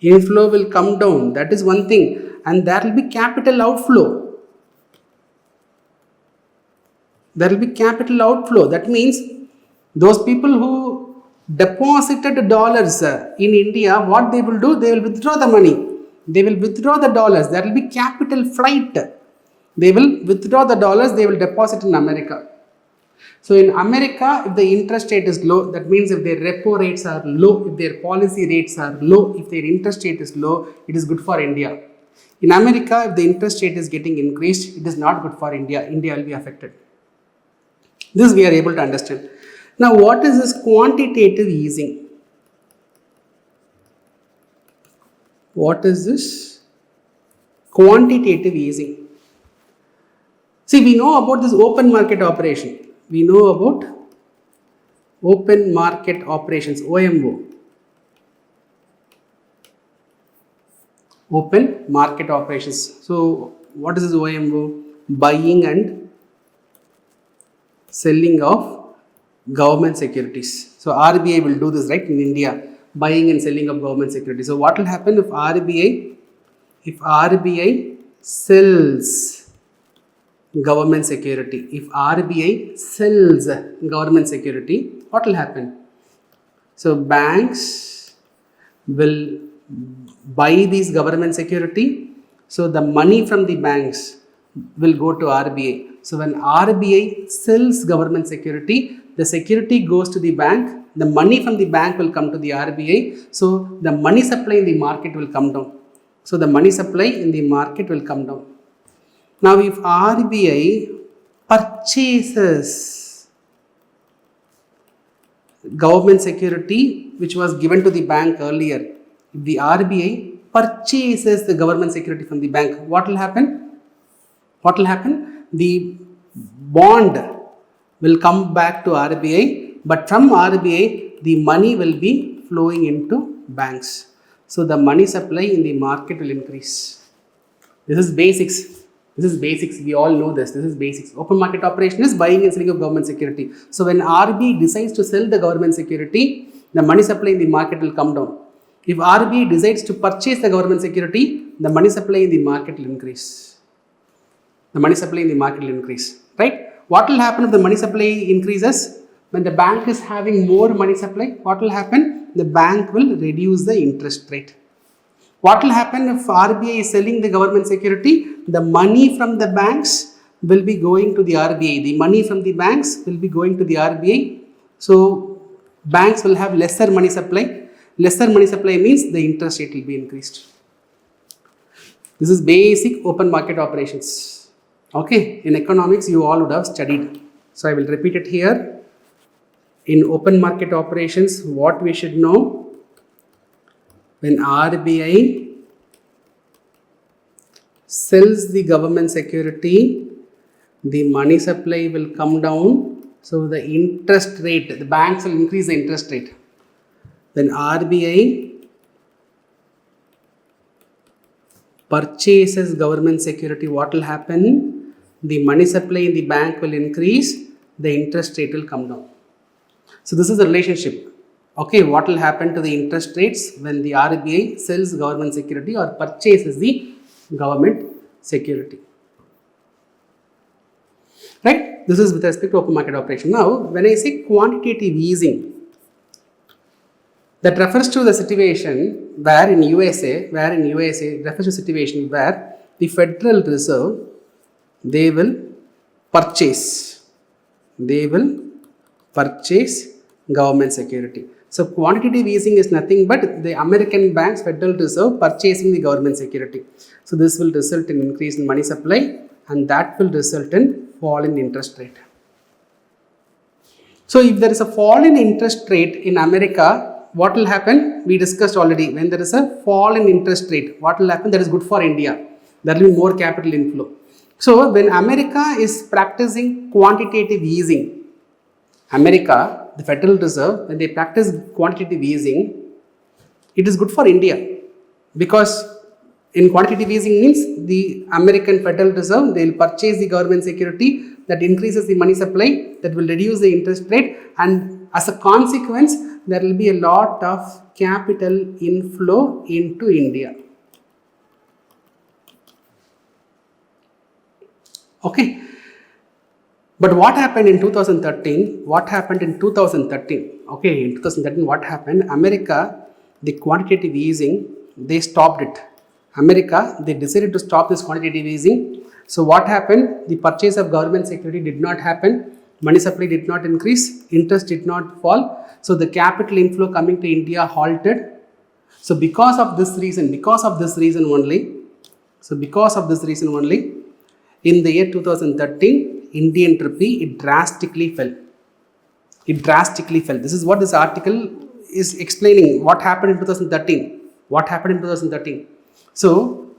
inflow will come down, that is one thing, and there will be capital outflow. That means those people who deposited dollars in India, what they will do? They will withdraw the money. They will withdraw the dollars. There will be capital flight. They will withdraw the dollars. They will deposit in America. So in America, if the interest rate is low, that means if their repo rates are low, if their policy rates are low, if their interest rate is low, it is good for India. In America, if the interest rate is getting increased, it is not good for India. India will be affected. This we are able to understand. Now, what is this quantitative easing? What is this? Quantitative easing. See, we know about this open market operation. We know about open market operations, OMO. Open market operations. So, what is this OMO? Buying and selling of government securities. So, RBI will do this, right, in India, buying and selling of government securities. So, what will happen if RBI sells government security? If RBI sells government security, what will happen? So, banks will buy these government security. So, the money from the banks will go to RBI. So, when RBI sells government security, the security goes to the bank. The money from the bank will come to the RBI. So, the money supply in the market will come down. So, the money supply in the market will come down. Now, if RBI purchases government security which was given to the bank earlier, if the RBI purchases the government security from the bank, what will happen? What will happen? The bond will come back to RBI, but from RBI, the money will be flowing into banks. So, the money supply in the market will increase. This is basics. This is basics. We all know this. This is basics. Open market operation is buying and selling of government security. So, when RBI decides to sell the government security, the money supply in the market will come down. If RBI decides to purchase the government security, the money supply in the market will increase. The money supply in the market will increase, right? What will happen if the money supply increases? When the bank is having more money supply, what will happen? The bank will reduce the interest rate. What will happen if RBI is selling the government security? The money from the banks will be going to the RBI. The money from the banks will be going to the RBI. So, banks will have lesser money supply. Lesser money supply means the interest rate will be increased. This is basic open market operations. Okay, in economics you all would have studied. So, I will repeat it here. In open market operations, what we should know: when RBI sells the government security, the money supply will come down. So, the interest rate, the banks will increase the interest rate. When RBI purchases government security, what will happen? The money supply in the bank will increase, the interest rate will come down. So, this is the relationship. Okay, what will happen to the interest rates when the RBI sells government security or purchases the government security? Right? This is with respect to open market operation. Now, when I say quantitative easing, that refers to the situation where in USA refers to a situation where the Federal Reserve, they will purchase government security. So, quantitative easing is nothing but the American banks, Federal Reserve purchasing the government security. So, this will result in increase in money supply and that will result in fall in interest rate. So, if there is a fall in interest rate in America, what will happen? We discussed already. When there is a fall in interest rate, what will happen? That is good for India. There will be more capital inflow. So, when America is practicing quantitative easing, America, the Federal Reserve, when they practice quantitative easing, it is good for India, because in quantitative easing means the American Federal Reserve, they will purchase the government security, that increases the money supply, that will reduce the interest rate, and as a consequence, there will be a lot of capital inflow into India. Okay. But what happened in 2013? Okay, in 2013, what happened? America, the quantitative easing, they stopped it. America, they decided to stop this quantitative easing. So, what happened? The purchase of government security did not happen. Money supply did not increase. Interest did not fall. So, the capital inflow coming to India halted. So, because of this reason only, in the year 2013, Indian rupee, it drastically fell. This is what this article is explaining, what happened in 2013. What happened in 2013? So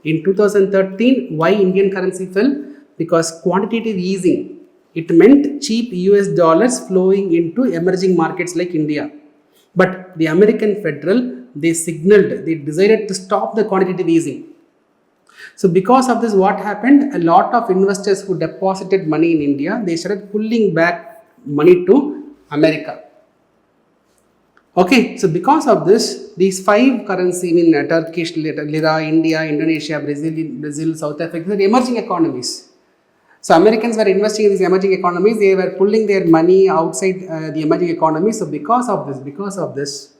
in 2013, why Indian currency fell? Because quantitative easing. It meant cheap US dollars flowing into emerging markets like India. But the American Federal, they signaled, they decided to stop the quantitative easing. So because of this, what happened? A lot of investors who deposited money in India, they started pulling back money to America. Okay, so because of this, these five currencies, Turkish lira, India, Indonesia, Brazil, South Africa, they are emerging economies. So Americans were investing in these emerging economies. They were pulling their money outside the emerging economies. So because of this,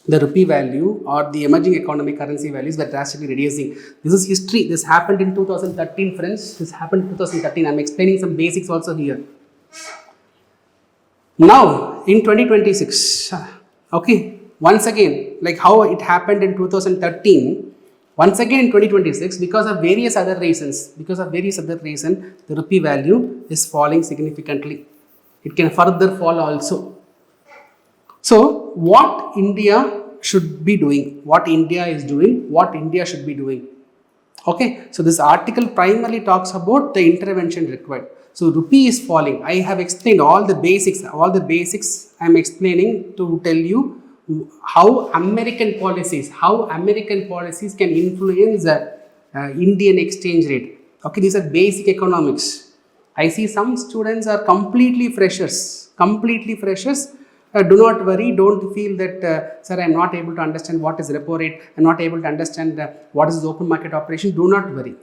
the rupee value or the emerging economy currency values were drastically reducing. This is history. This happened in 2013, friends. This happened in 2013. I'm explaining some basics also here. Now, in 2026, okay, once again, like how it happened in 2013, once again in 2026, because of various other reasons, the rupee value is falling significantly. It can further fall also. So, what India should be doing, what India is doing, what India should be doing. Okay, so this article primarily talks about the intervention required. So, rupee is falling. I have explained all the basics I am explaining to tell you how American policies can influence Indian exchange rate. Okay, these are basic economics. I see some students are completely freshers. Do not worry, don't feel that, sir, I am not able to understand what is repo rate, I am not able to understand what is open market operation. Do not worry.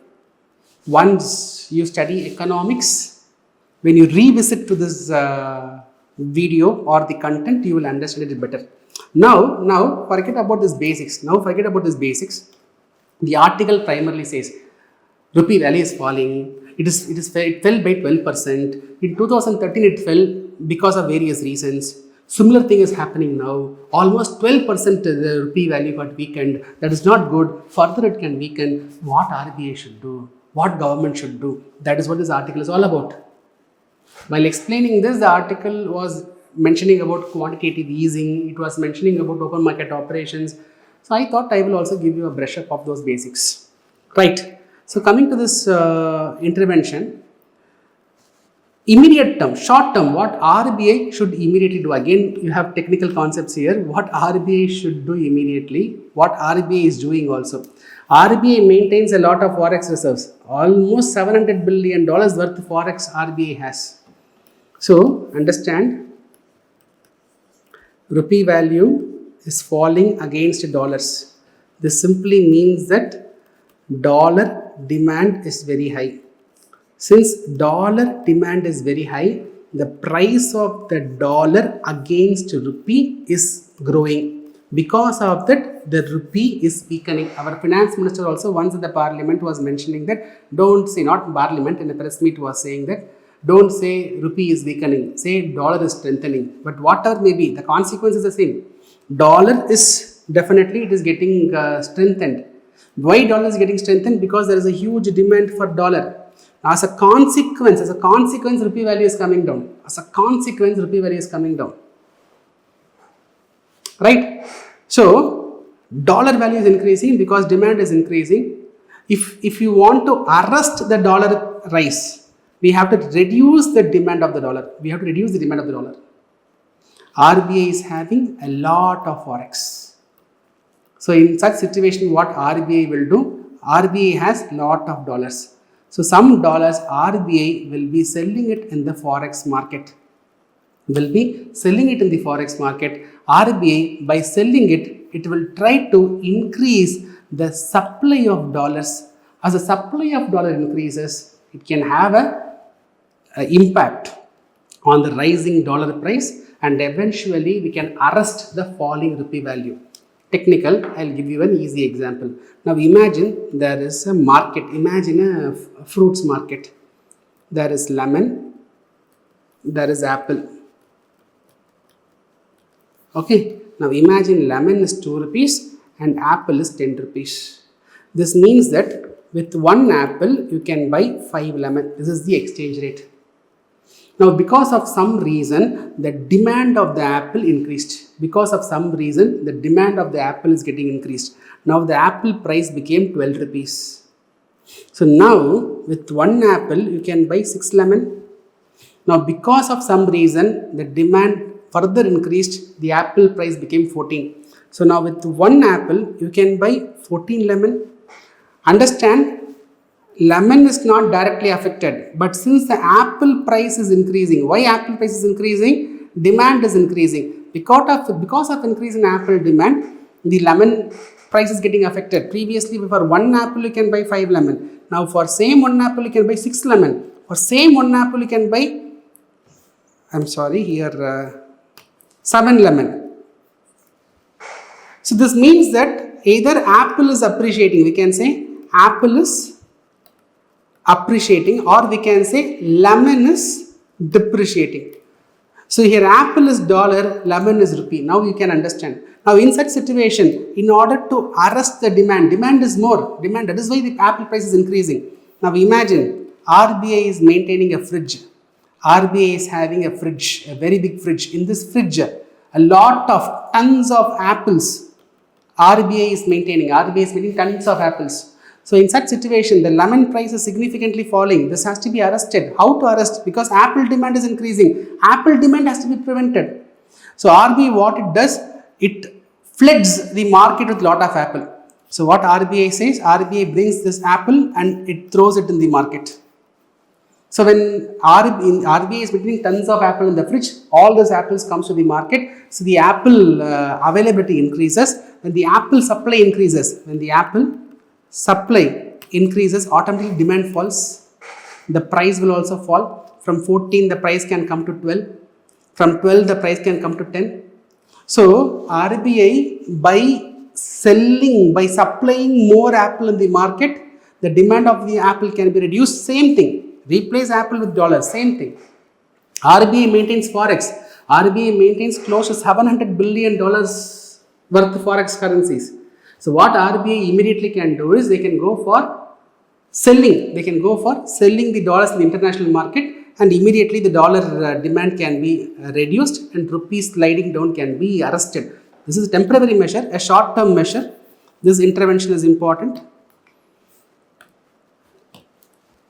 Once you study economics, when you revisit to this video or the content, you will understand it better. Now forget about this basics. The article primarily says rupee value is falling. It fell by 12%. In 2013, it fell because of various reasons. Similar thing is happening now. Almost 12% the rupee value got weakened. That is not good. Further it can weaken. What RBI should do? What government should do? That is what this article is all about. While explaining this, the article was mentioning about quantitative easing. It was mentioning about open market operations. So I thought I will also give you a brush up of those basics. Right. So coming to this intervention. Immediate term, short term, what RBI should immediately do. Again, you have technical concepts here. What RBI should do immediately, what RBI is doing also. RBI maintains a lot of forex reserves. Almost $700 billion worth of forex RBI has. So, understand, rupee value is falling against dollars. This simply means that dollar demand is very high. Since dollar demand is very high, the price of the dollar against rupee is growing. Because of that, the rupee is weakening. Our finance minister also once in the parliament was mentioning that, don't say, not parliament, in a press meet was saying that, don't say rupee is weakening, say dollar is strengthening. But whatever may be, the consequence is the same. Dollar is definitely, it is getting strengthened. Why dollar is getting strengthened? Because there is a huge demand for dollar. As a consequence, rupee value is coming down. Right? So, dollar value is increasing because demand is increasing. If you want to arrest the dollar rise, we have to reduce the demand of the dollar. RBI is having a lot of forex. So, in such situation, what RBI will do? RBI has lot of dollars. So, some dollars RBI will be selling it in the forex market. RBI, by selling it, it will try to increase the supply of dollars. As the supply of dollar increases, it can have a impact on the rising dollar price, and eventually we can arrest the falling rupee value. Technical, I'll give you an easy example. Now imagine there is a market, imagine a fruits market. There is lemon, there is apple. Okay, now imagine lemon is 2 rupees and apple is 10 rupees. This means that with one apple you can buy 5 lemon. This is the exchange rate. Now, because of some reason, the demand of the apple increased. Because of some reason, the demand of the apple is getting increased. Now, the apple price became 12 rupees. So, now with one apple, you can buy 6 lemon. Now, because of some reason, the demand further increased, the apple price became 14. So, now with one apple, you can buy 14 lemon. Understand, lemon is not directly affected, but since the apple price is increasing, why apple price is increasing? Demand is increasing. Because of increase in apple demand, the lemon price is getting affected. Previously, for one apple you can buy 5 lemon. Now for same one apple you can buy 6 lemon. For same one apple you can buy, 7 lemon. So this means that either apple is appreciating, we can say apple is appreciating, or we can say lemon is depreciating. So here apple is dollar, lemon is rupee. Now you can understand. Now in such situation, in order to arrest the demand is more. That is why the apple price is increasing. Now imagine RBI is maintaining a fridge. RBI is having a fridge, a very big fridge. In this fridge, a lot of tons of apples RBI is maintaining tons of apples. So in such situation, the lemon price is significantly falling. This has to be arrested. How to arrest? Because apple demand is increasing. Apple demand has to be prevented. So RBI, what it does, it floods the market with lot of apple. So what RBI says, RBI brings this apple and it throws it in the market. So when RBI is maintaining tons of apple in the fridge, all those apples comes to the market. So the apple availability increases. When the apple supply increases, automatically demand falls. The price will also fall. From 14, the price can come to 12. From 12, the price can come to 10. So RBI, by supplying more apple in the market, the demand of the apple can be reduced. Same thing. Replace apple with dollars. Same thing. RBI maintains forex. RBI maintains close to $700 billion worth of forex currencies. So what RBI immediately can do is they can go for selling. They can go for selling the dollars in the international market, and immediately the dollar demand can be reduced and rupee sliding down can be arrested. This is a temporary measure, a short-term measure. This intervention is important.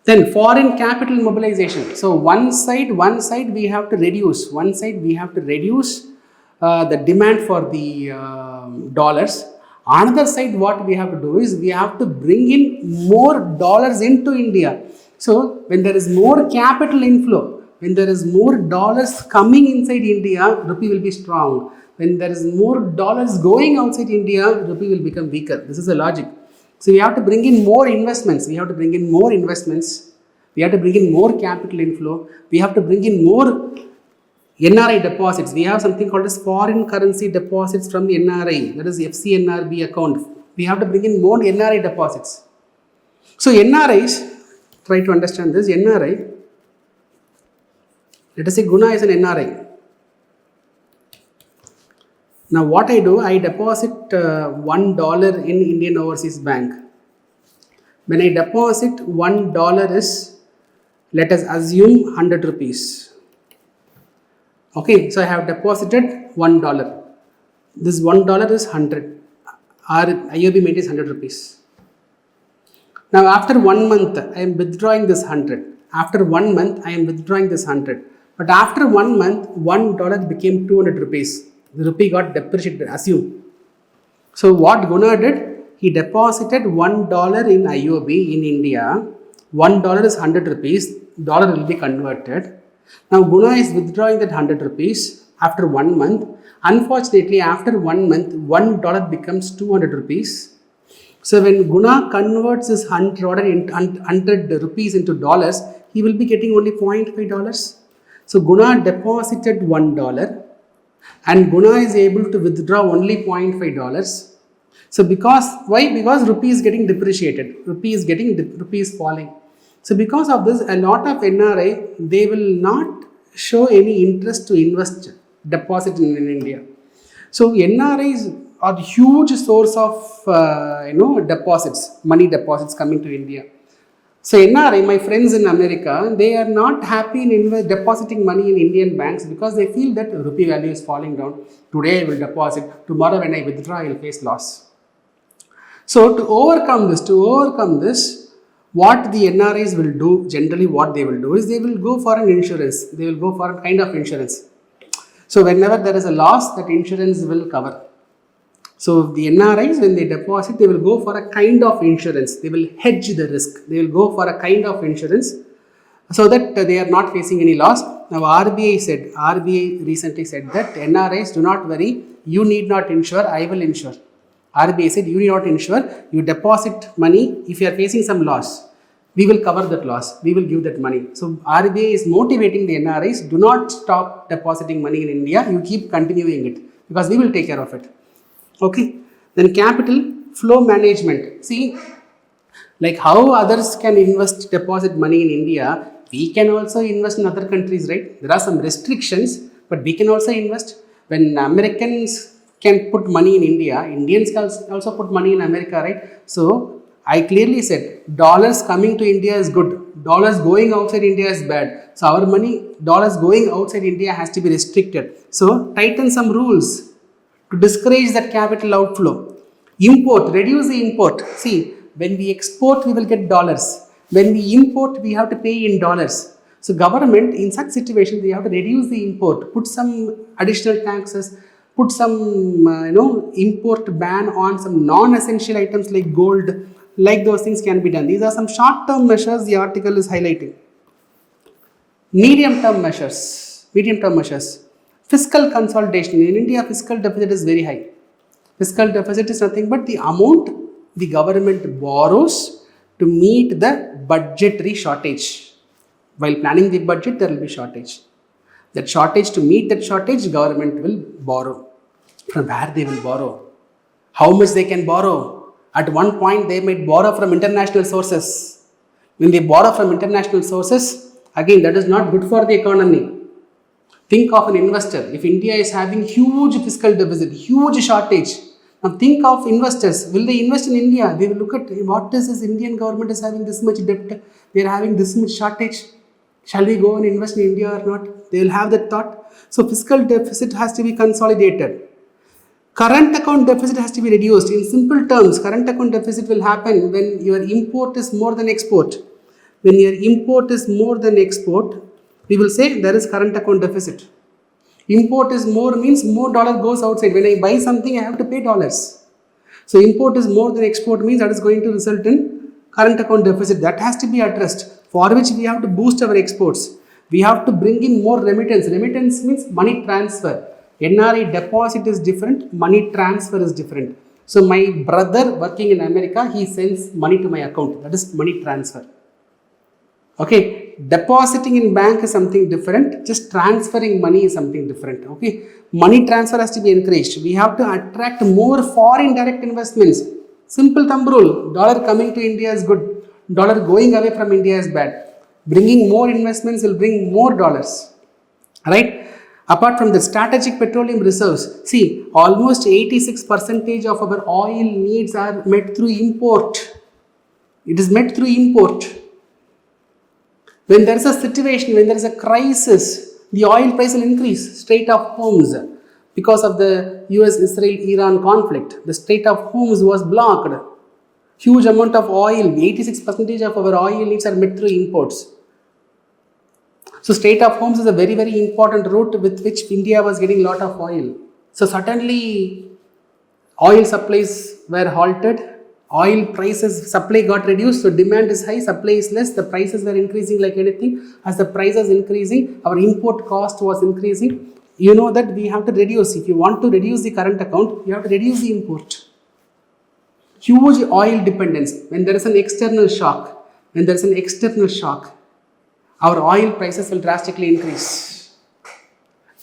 Then foreign capital mobilization. So one side we have to reduce. The demand for the dollars. Another side, what we have to do is we have to bring in more dollars into India. So when there is more capital inflow, when there is more dollars coming inside India, rupee will be strong. When there is more dollars going outside India, rupee will become weaker. This is the logic. So we have to bring in more investments. We have to bring in more capital inflow. We have to bring in more NRI deposits. We have something called as foreign currency deposits from the NRI, that is FCNRB account. We have to bring in more NRI deposits. So NRIs, try to understand this. NRI, let us say Guna is an NRI. Now what I do, I deposit $1 in Indian Overseas Bank. When I deposit $1 is, let us assume 100 rupees. Okay, so I have deposited $1. This $1 is 100. Our IOB maintains 100 rupees. Now after 1 month, I am withdrawing this 100. After 1 month, I am withdrawing this 100. But after 1 month, $1 became 200 rupees. The rupee got depreciated, assume. So what Guna did, he deposited $1 in IOB in India. $1 is 100 rupees. Dollar will be converted. Now Guna is withdrawing that 100 rupees after 1 month. Unfortunately, after 1 month, $1 becomes 200 rupees. So when Guna converts his 100 rupees into dollars, he will be getting only $0.5. So Guna deposited $1 and Guna is able to withdraw only $0.5. So why? Because rupee is getting depreciated. Rupee is falling. So because of this, a lot of NRI, they will not show any interest to invest, deposit in India. So NRIs are huge source of deposits, money deposits coming to India. So NRI, my friends in America, they are not happy in depositing money in Indian banks because they feel that rupee value is falling down. Today I will deposit, tomorrow when I withdraw I will face loss. So to overcome this, what the NRIs will do, generally what they will do is they will go for an insurance. They will go for a kind of insurance. So whenever there is a loss, that insurance will cover. So the NRIs, when they deposit, they will go for a kind of insurance. They will hedge the risk. They will go for a kind of insurance so that they are not facing any loss. Now RBI recently said that NRIs, do not worry, you need not insure, I will insure. RBI said you need not insure, you deposit money, if you are facing some loss, we will cover that loss, we will give that money. So RBI is motivating the NRIs, do not stop depositing money in India, you keep continuing it because we will take care of it. Okay, then capital flow management. See, like how others can deposit money in India, we can also invest in other countries, right? There are some restrictions, but we can also invest. When Americans can put money in India, Indians can also put money in America, right? So I clearly said dollars coming to India is good, dollars going outside India is bad. So our money, dollars going outside India has to be restricted. So tighten some rules to discourage that capital outflow. Import, reduce the import. See, when we export, we will get dollars. When we import, we have to pay in dollars. So government, in such situation, they have to reduce the import, put some additional taxes, put some import ban on some non-essential items like gold, like those things can be done. These are some short-term measures the article is highlighting. Medium-term measures. Fiscal consolidation. In India, fiscal deficit is very high. Fiscal deficit is nothing but the amount the government borrows to meet the budgetary shortage. While planning the budget, there will be shortage. That shortage, to meet that shortage, government will borrow. From where they will borrow? How much they can borrow? At one point, they might borrow from international sources. When they borrow from international sources, again, that is not good for the economy. Think of an investor. If India is having huge fiscal deficit, huge shortage, now think of investors. Will they invest in India? They will look at what is this Indian government is having this much debt, they are having this much shortage. Shall we go and invest in India or not? They will have that thought. So fiscal deficit has to be consolidated. Current account deficit has to be reduced. In simple terms, current account deficit will happen when your import is more than export. When your import is more than export, we will say there is current account deficit. Import is more means more dollar goes outside. When I buy something, I have to pay dollars. So import is more than export means that is going to result in current account deficit. That has to be addressed, for which we have to boost our exports. We have to bring in more remittance. Remittance means money transfer. NRI deposit is different, money transfer is different. So my brother working in America, he sends money to my account. That is money transfer. Okay, depositing in bank is something different, just transferring money is something different. Okay, money transfer has to be encouraged. We have to attract more foreign direct investments. Simple thumb rule, dollar coming to India is good, dollar going away from India is bad. Bringing more investments will bring more dollars, right? Apart from the strategic petroleum reserves, see, almost 86% of our oil needs are met through import. It is met through import. When there is a situation, when there is a crisis, the oil price will increase. Strait of Hormuz, because of the US-Israel-Iran conflict, the Strait of Hormuz was blocked. Huge amount of oil, 86% of our oil needs are met through imports. So Strait of Hormuz is a very, very important route with which India was getting a lot of oil. So suddenly oil supplies were halted. Oil prices, supply got reduced, so demand is high, supply is less, the prices were increasing like anything. As the price is increasing, our import cost was increasing. You know that we have to reduce. If you want to reduce the current account, you have to reduce the import. Huge oil dependence. When there is an external shock, our oil prices will drastically increase.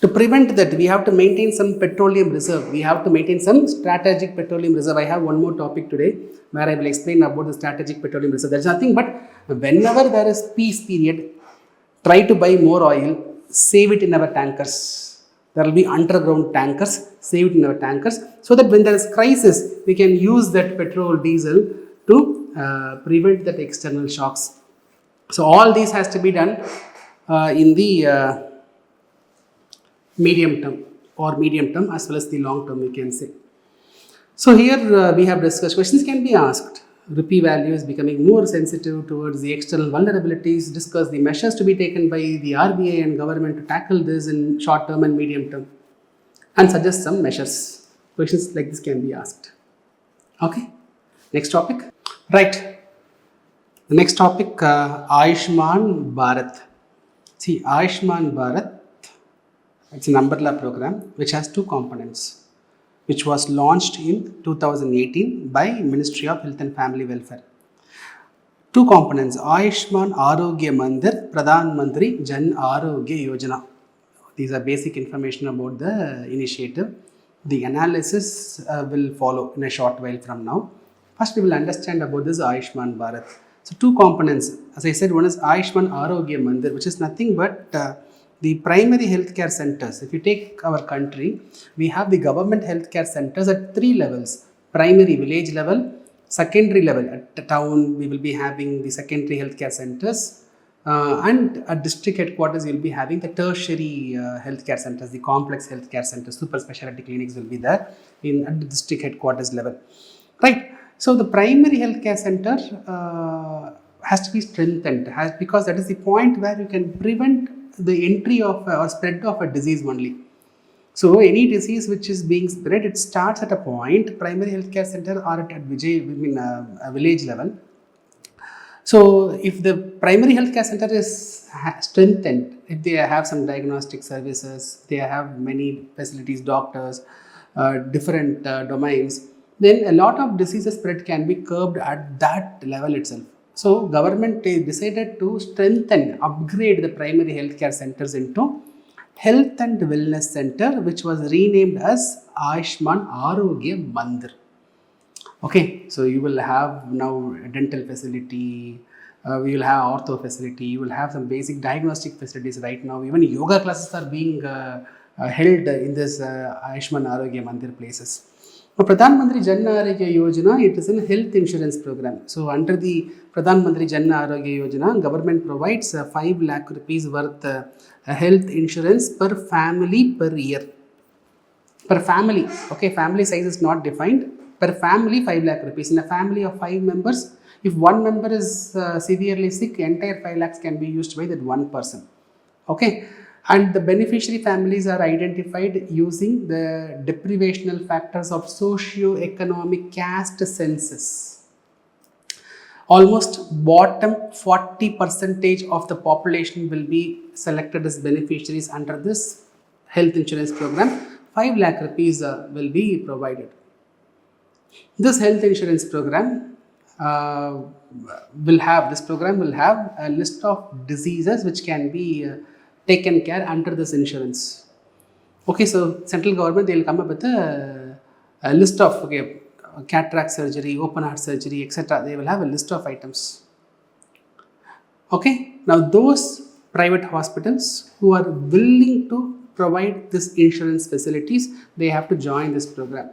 To prevent that, we have to maintain some petroleum reserve. We have to maintain some strategic petroleum reserve. I have one more topic today where I will explain about the strategic petroleum reserve. There is nothing but whenever there is peace period, try to buy more oil, save it in our tankers. There will be underground tankers, save it in our tankers, so that when there is crisis, we can use that petrol, diesel to prevent that external shocks. So all these has to be done in the medium term as well as the long term, we can say. So here we have discussed, questions can be asked. Rupee value is becoming more sensitive towards the external vulnerabilities. Discuss the measures to be taken by the RBI and government to tackle this in short term and medium term, and suggest some measures. Questions like this can be asked. Okay, next topic. Right, the next topic, Ayushman Bharat. See, Ayushman Bharat, it's an umbrella program which has two components, which was launched in 2018 by Ministry of Health and Family Welfare. Two components, Ayushman Arogya Mandir, Pradhan Mantri Jan Arogya Yojana. These are basic information about the initiative. The analysis will follow in a short while from now. First, we will understand about this Ayushman Bharat. So, two components. As I said, one is Ayushman Arogya Mandir, which is nothing but the primary healthcare centers. If you take our country, we have the government healthcare centers at three levels: primary, village level; secondary level, at the town we will be having the secondary healthcare centers, and at district headquarters you will be having the tertiary healthcare centers, the complex healthcare centers, super specialty clinics will be there at the district headquarters level, right? So the primary healthcare center has to be strengthened, because that is the point where you can prevent the entry of or spread of a disease only. So any disease which is being spread, it starts at a point, primary healthcare center or at a village level. So if the primary healthcare center is strengthened, if they have some diagnostic services, they have many facilities, doctors, different domains, then a lot of diseases spread can be curbed at that level itself. So government decided to strengthen, upgrade the primary healthcare centers into Health and Wellness Center, which was renamed as Ayushman Arogya Mandir. Okay, so you will have now a dental facility, we will have ortho facility, you will have some basic diagnostic facilities right now. Even yoga classes are being held in this Ayushman Arogya Mandir places. For Pradhan Mantri Jan Arogya Yojana, it is a health insurance program. So under the Pradhan Mantri Jan Arogya Yojana, government provides 5 lakh rupees worth health insurance per family per year. Per family, okay, family size is not defined. Per family 5 lakh rupees. In a family of 5 members, if one member is severely sick, entire 5 lakhs can be used by that one person. Okay, and the beneficiary families are identified using the deprivational factors of socio-economic caste census. Almost bottom 40% of the population will be selected as beneficiaries under this health insurance program. 5 lakh rupees will be provided. This health insurance program will have a list of diseases which can be taken care under this insurance. Okay, so central government, they will come up with a list of cataract surgery, open heart surgery, etc. They will have a list of items. Okay, now those private hospitals who are willing to provide this insurance facilities, they have to join this program,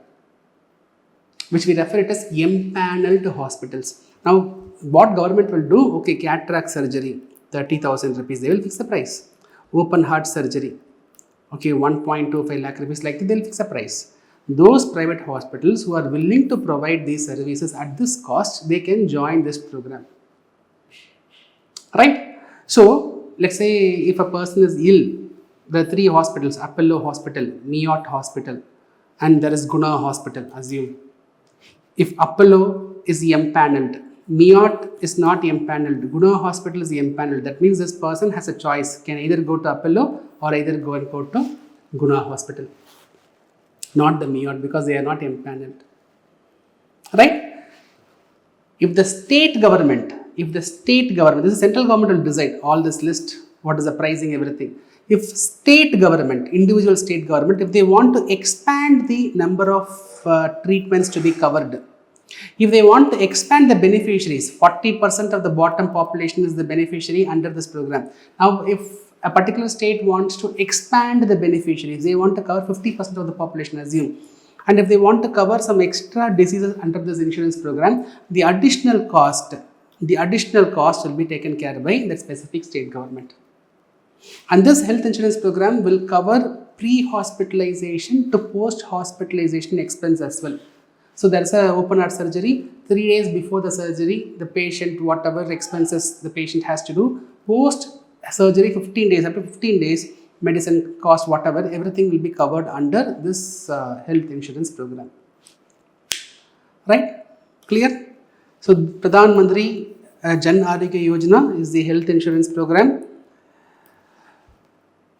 which we refer it as empaneled hospitals. Now, what government will do? Okay, cataract surgery, 30,000 rupees, they will fix the price. Open heart surgery, okay, 1.25 lakh rupees, like that, they will fix the price. Those private hospitals who are willing to provide these services at this cost, they can join this program. Right? So, let's say if a person is ill, there are 3 hospitals, Apollo Hospital, Neot Hospital, and there is Guna Hospital, assume. If Apollo is empaneled, Neot is not empaneled, Guna Hospital is empaneled, that means this person has a choice, can either go to Apollo or either go to Guna Hospital, not the Neot, because they are not empaneled. Right? If the state government, this is central government will decide all this list, what is the pricing, everything. If state government, individual state government, if they want to expand the number of treatments to be covered, if they want to expand the beneficiaries, 40% of the bottom population is the beneficiary under this program. Now, if a particular state wants to expand the beneficiaries, they want to cover 50% of the population, assume. And if they want to cover some extra diseases under this insurance program, the additional cost the additional cost will be taken care by the specific state government. And this health insurance program will cover pre-hospitalization to post-hospitalization expense as well. So there's a open heart surgery, 3 days before the surgery, the patient, whatever expenses the patient has to do, post surgery 15 days, up to 15 days, medicine cost, whatever, everything will be covered under this health insurance program. Right? Clear? So Pradhan Mantri Jan Arogya Yojana is the health insurance program.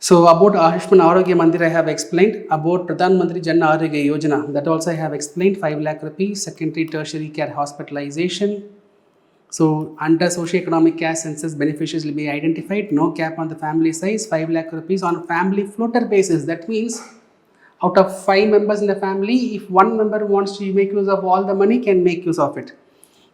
So about Ayushman Arogya Mandir I have explained. About Pradhan Mantri Jan Arogya Yojana, that also I have explained. 5 lakh rupees, secondary tertiary care hospitalization. So under socio-economic caste census, beneficiaries will be identified. No cap on the family size. 5 lakh rupees on family floater basis. That means out of 5 members in the family, if one member wants to make use of all the money, can make use of it.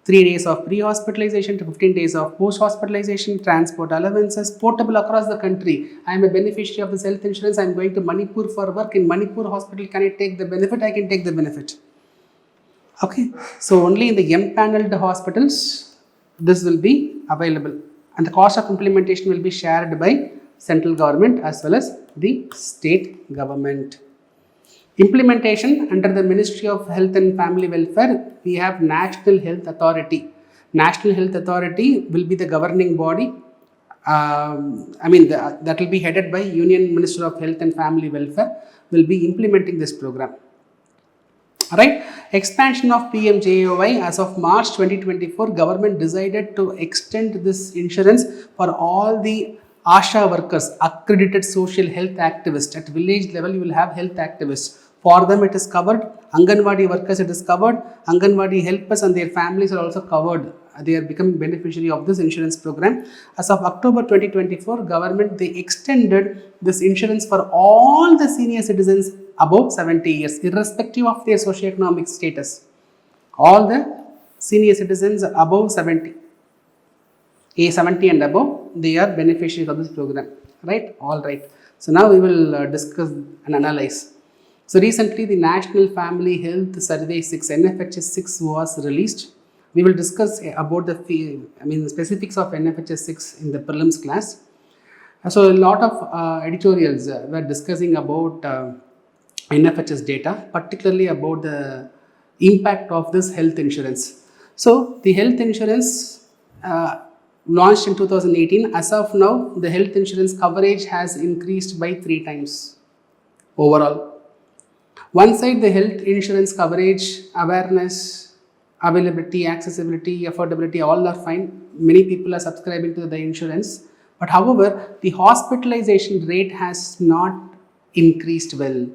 3 days of pre-hospitalization to 15 days of post-hospitalization, transport allowances, portable across the country. I am a beneficiary of this health insurance. I am going to Manipur for work. In Manipur hospital, can I take the benefit? I can take the benefit. Okay. So only in the M-paneled hospitals, this will be available. And the cost of implementation will be shared by central government as well as the state government. Implementation under the Ministry of Health and Family Welfare, we have National Health Authority. National Health Authority will be the governing body. That will be headed by Union Minister of Health and Family Welfare, will be implementing this program. Alright, expansion of PMJAY as of March 2024, government decided to extend this insurance for all the ASHA workers, accredited social health activists. At village level, you will have health activists. For them, it is covered. Anganwadi workers, it is covered. Anganwadi helpers and their families are also covered. They are becoming beneficiary of this insurance program. As of October 2024, government, they extended this insurance for all the senior citizens above 70 years, irrespective of their socioeconomic status. All the senior citizens above 70 and above, they are beneficiaries of this program. Right? All right. So now we will discuss and analyze. So recently the National Family Health Survey 6, NFHS 6 was released. We will discuss about the specifics of NFHS 6 in the prelims class. So a lot of editorials were discussing about NFHS data, particularly about the impact of this health insurance. So the health insurance launched in 2018. As of now, the health insurance coverage has increased by 3 times overall. One side, the health insurance coverage, awareness, availability, accessibility, affordability, all are fine. Many people are subscribing to the insurance. But however, the hospitalization rate has not increased well.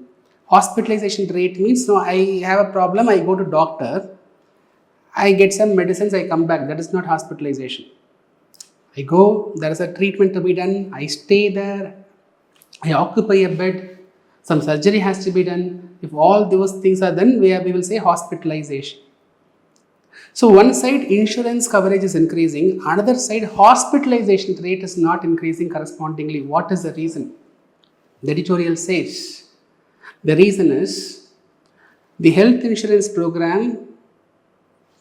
Hospitalization rate means, no, I have a problem, I go to doctor, I get some medicines, I come back. That is not hospitalization. I go, there is a treatment to be done, I stay there, I occupy a bed, some surgery has to be done. If all those things are done, we will say hospitalization. So one side insurance coverage is increasing, another side hospitalization rate is not increasing correspondingly. What is the reason? The editorial says, the reason is the health insurance program,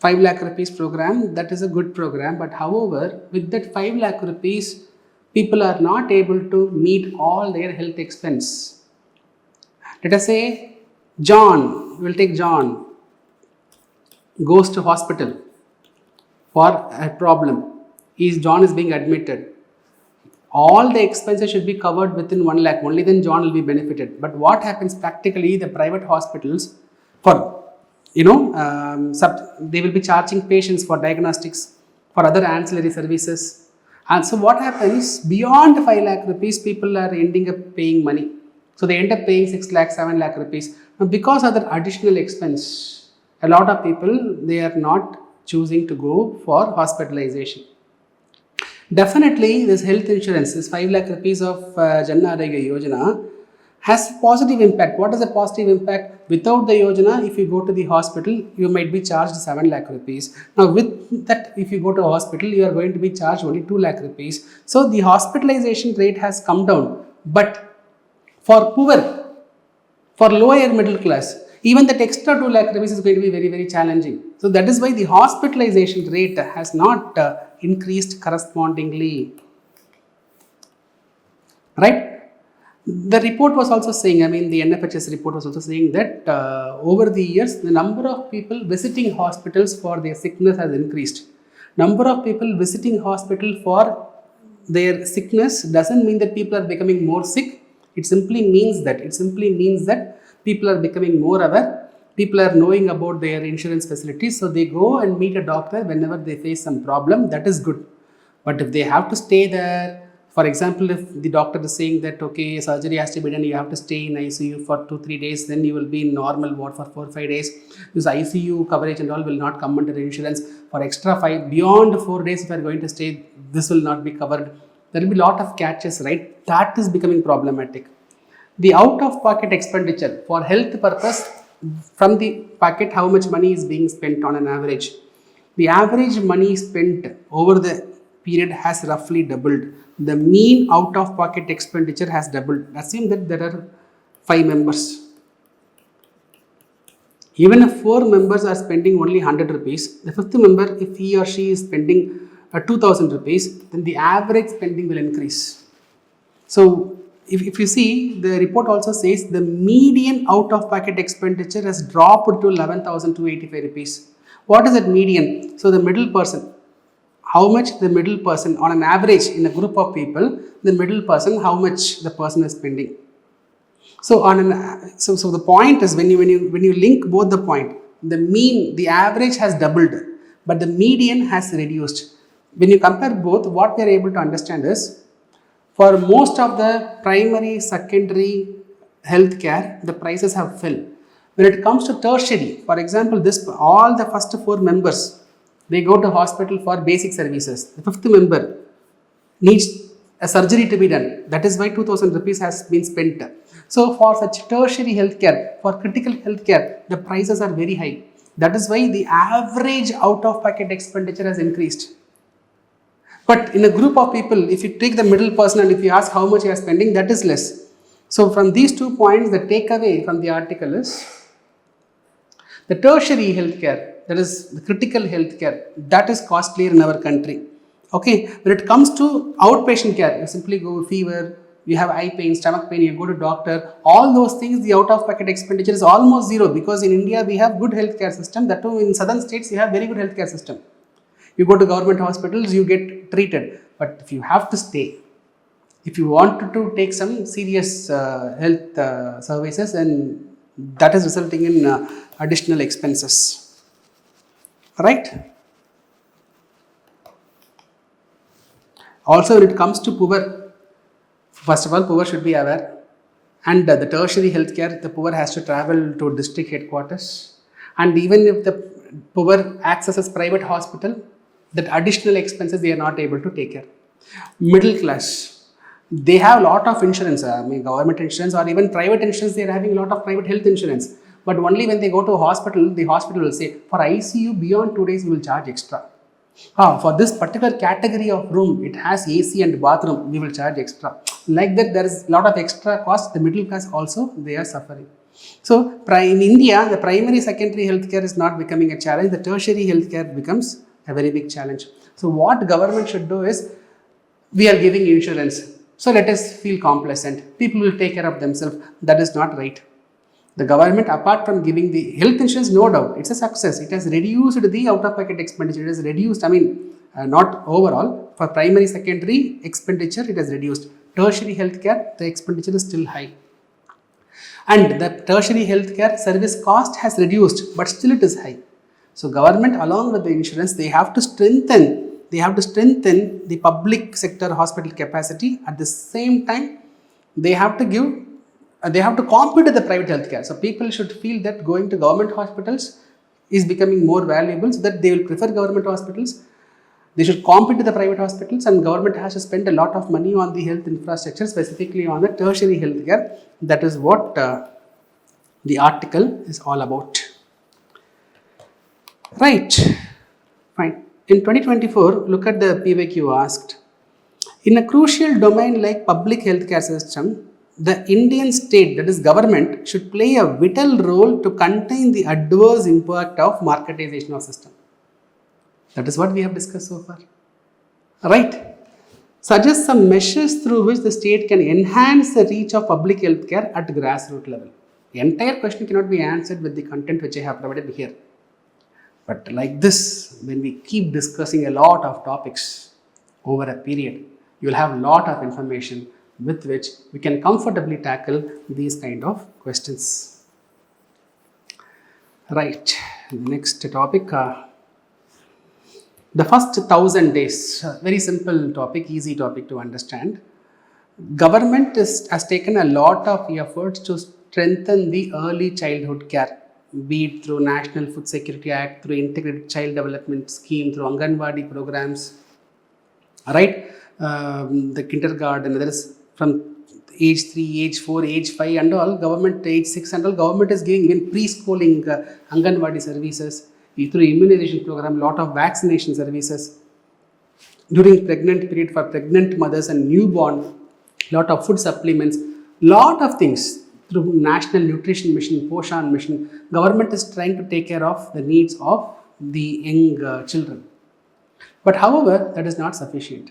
5 lakh rupees program, that is a good program, but however, with that 5 lakh rupees, people are not able to meet all their health expense. Let us say, John, we'll take John, goes to hospital for a problem. John is being admitted. All the expenses should be covered within 1 lakh, only then John will be benefited. But what happens practically, the private hospitals, for they will be charging patients for diagnostics, for other ancillary services. And so what happens, beyond 5 lakh rupees, people are ending up paying money. So they end up paying 6 lakh, 7 lakh rupees. Now because of that additional expense, a lot of people, they are not choosing to go for hospitalization. Definitely this health insurance, this 5 lakh rupees of Jan Arogya Yojana has positive impact. What is the positive impact? Without the Yojana, if you go to the hospital, you might be charged 7 lakh rupees. Now with that, if you go to a hospital, you are going to be charged only 2 lakh rupees. So the hospitalization rate has come down. But for poor, for lower middle class, even that extra 2 lakh rupees is going to be very, very challenging. So that is why the hospitalization rate has not increased correspondingly. Right? The report was also saying, the NFHS report was also saying that over the years, the number of people visiting hospitals for their sickness has increased. Number of people visiting hospital for their sickness doesn't mean that people are becoming more sick. It simply means that people are becoming more aware. People are knowing about their insurance facilities, so they go and meet a doctor whenever they face some problem. That is good. But if they have to stay there, for example, if the doctor is saying that okay, surgery has to be done, you have to stay in ICU for 2-3 days, then you will be in normal ward for 4-5 days. This ICU coverage and all will not come under insurance. For extra 5 beyond 4 days, if you are going to stay, this will not be covered. There will be a lot of catches, right? That is becoming problematic. The out-of-pocket expenditure for health purpose from the packet, how much money is being spent on an average? The average money spent over the period has roughly doubled. The mean out-of-pocket expenditure has doubled. Assume that there are 5 members. Even if 4 members are spending only 100 rupees, the 5th member, if he or she is spending 2000 rupees, then the average spending will increase. So, if you see, the report also says the median out-of-pocket expenditure has dropped to 11,285 rupees. What is that median? So, the middle person, how much the middle person on an average in a group of people, the middle person, how much the person is spending. So, so the point is when you link both the point, the average has doubled, but the median has reduced. When you compare both, what we are able to understand is, for most of the primary, secondary healthcare, the prices have fell. When it comes to tertiary, for example, all the first 4 members, they go to hospital for basic services. The 5th member needs a surgery to be done. That is why 2000 rupees has been spent. So for such tertiary healthcare, for critical healthcare, the prices are very high. That is why the average out-of-pocket expenditure has increased. But in a group of people, if you take the middle person and if you ask how much you are spending, that is less. So from these 2 points, the takeaway from the article is the tertiary healthcare, that is the critical healthcare, that is costlier in our country. Okay, when it comes to outpatient care, you simply go fever, you have eye pain, stomach pain, you go to doctor, all those things, the out-of-pocket expenditure is almost zero, because in India we have good healthcare system. That too, in southern states you have very good healthcare system. You go to government hospitals, you get treated. But if you have to stay, if you want to take some serious health services, and that is resulting in additional expenses. Right? Also, when it comes to poor, first of all, poor should be aware. And the tertiary healthcare, the poor has to travel to district headquarters. And even if the poor accesses private hospital, that additional expenses they are not able to take care. Middle class, they have a lot of insurance, government insurance or even private insurance, they are having a lot of private health insurance. But only when they go to a hospital, the hospital will say, for ICU beyond 2 days, we will charge extra. For this particular category of room, it has AC and bathroom, we will charge extra. Like that, there is a lot of extra cost. The middle class also, they are suffering. So, in India, the primary, secondary healthcare is not becoming a challenge. The tertiary healthcare becomes a very big challenge. So what government should do is, we are giving insurance, so let us feel complacent. People will take care of themselves. That is not right. The government, apart from giving the health insurance, no doubt, it's a success. It has reduced the out-of-pocket expenditure. It has reduced, not overall. For primary, secondary expenditure, it has reduced. Tertiary healthcare, the expenditure is still high. And the tertiary healthcare service cost has reduced, but still it is high. So government, along with the insurance, they have to strengthen the public sector hospital capacity. At the same time, they have to compete with the private healthcare. So people should feel that going to government hospitals is becoming more valuable, so that they will prefer government hospitals. They should compete with the private hospitals, and government has to spend a lot of money on the health infrastructure, specifically on the tertiary healthcare. That is what the article is all about. Right, fine. In 2024, look at the PYQ asked. In a crucial domain like public healthcare system, the Indian state, that is government, should play a vital role to contain the adverse impact of marketization of system. That is what we have discussed so far. Right? Suggest some measures through which the state can enhance the reach of public health care at grassroots level. The entire question cannot be answered with the content which I have provided here. But like this, when we keep discussing a lot of topics over a period, you will have a lot of information with which we can comfortably tackle these kind of questions. Right, next topic. The first 1000 days, very simple topic, easy topic to understand. Government has taken a lot of efforts to strengthen the early childhood care, be it through National Food Security Act, through Integrated Child Development Scheme, through Anganwadi programs, right? The kindergarten, there is from age 3, age 4, age 5 and all, government age 6 and all, government is giving even preschooling Anganwadi services, through immunization program, lot of vaccination services. During pregnant period for pregnant mothers and newborn, lot of food supplements, lot of things through National Nutrition Mission, Poshan Mission. Government is trying to take care of the needs of the young children. But however, that is not sufficient.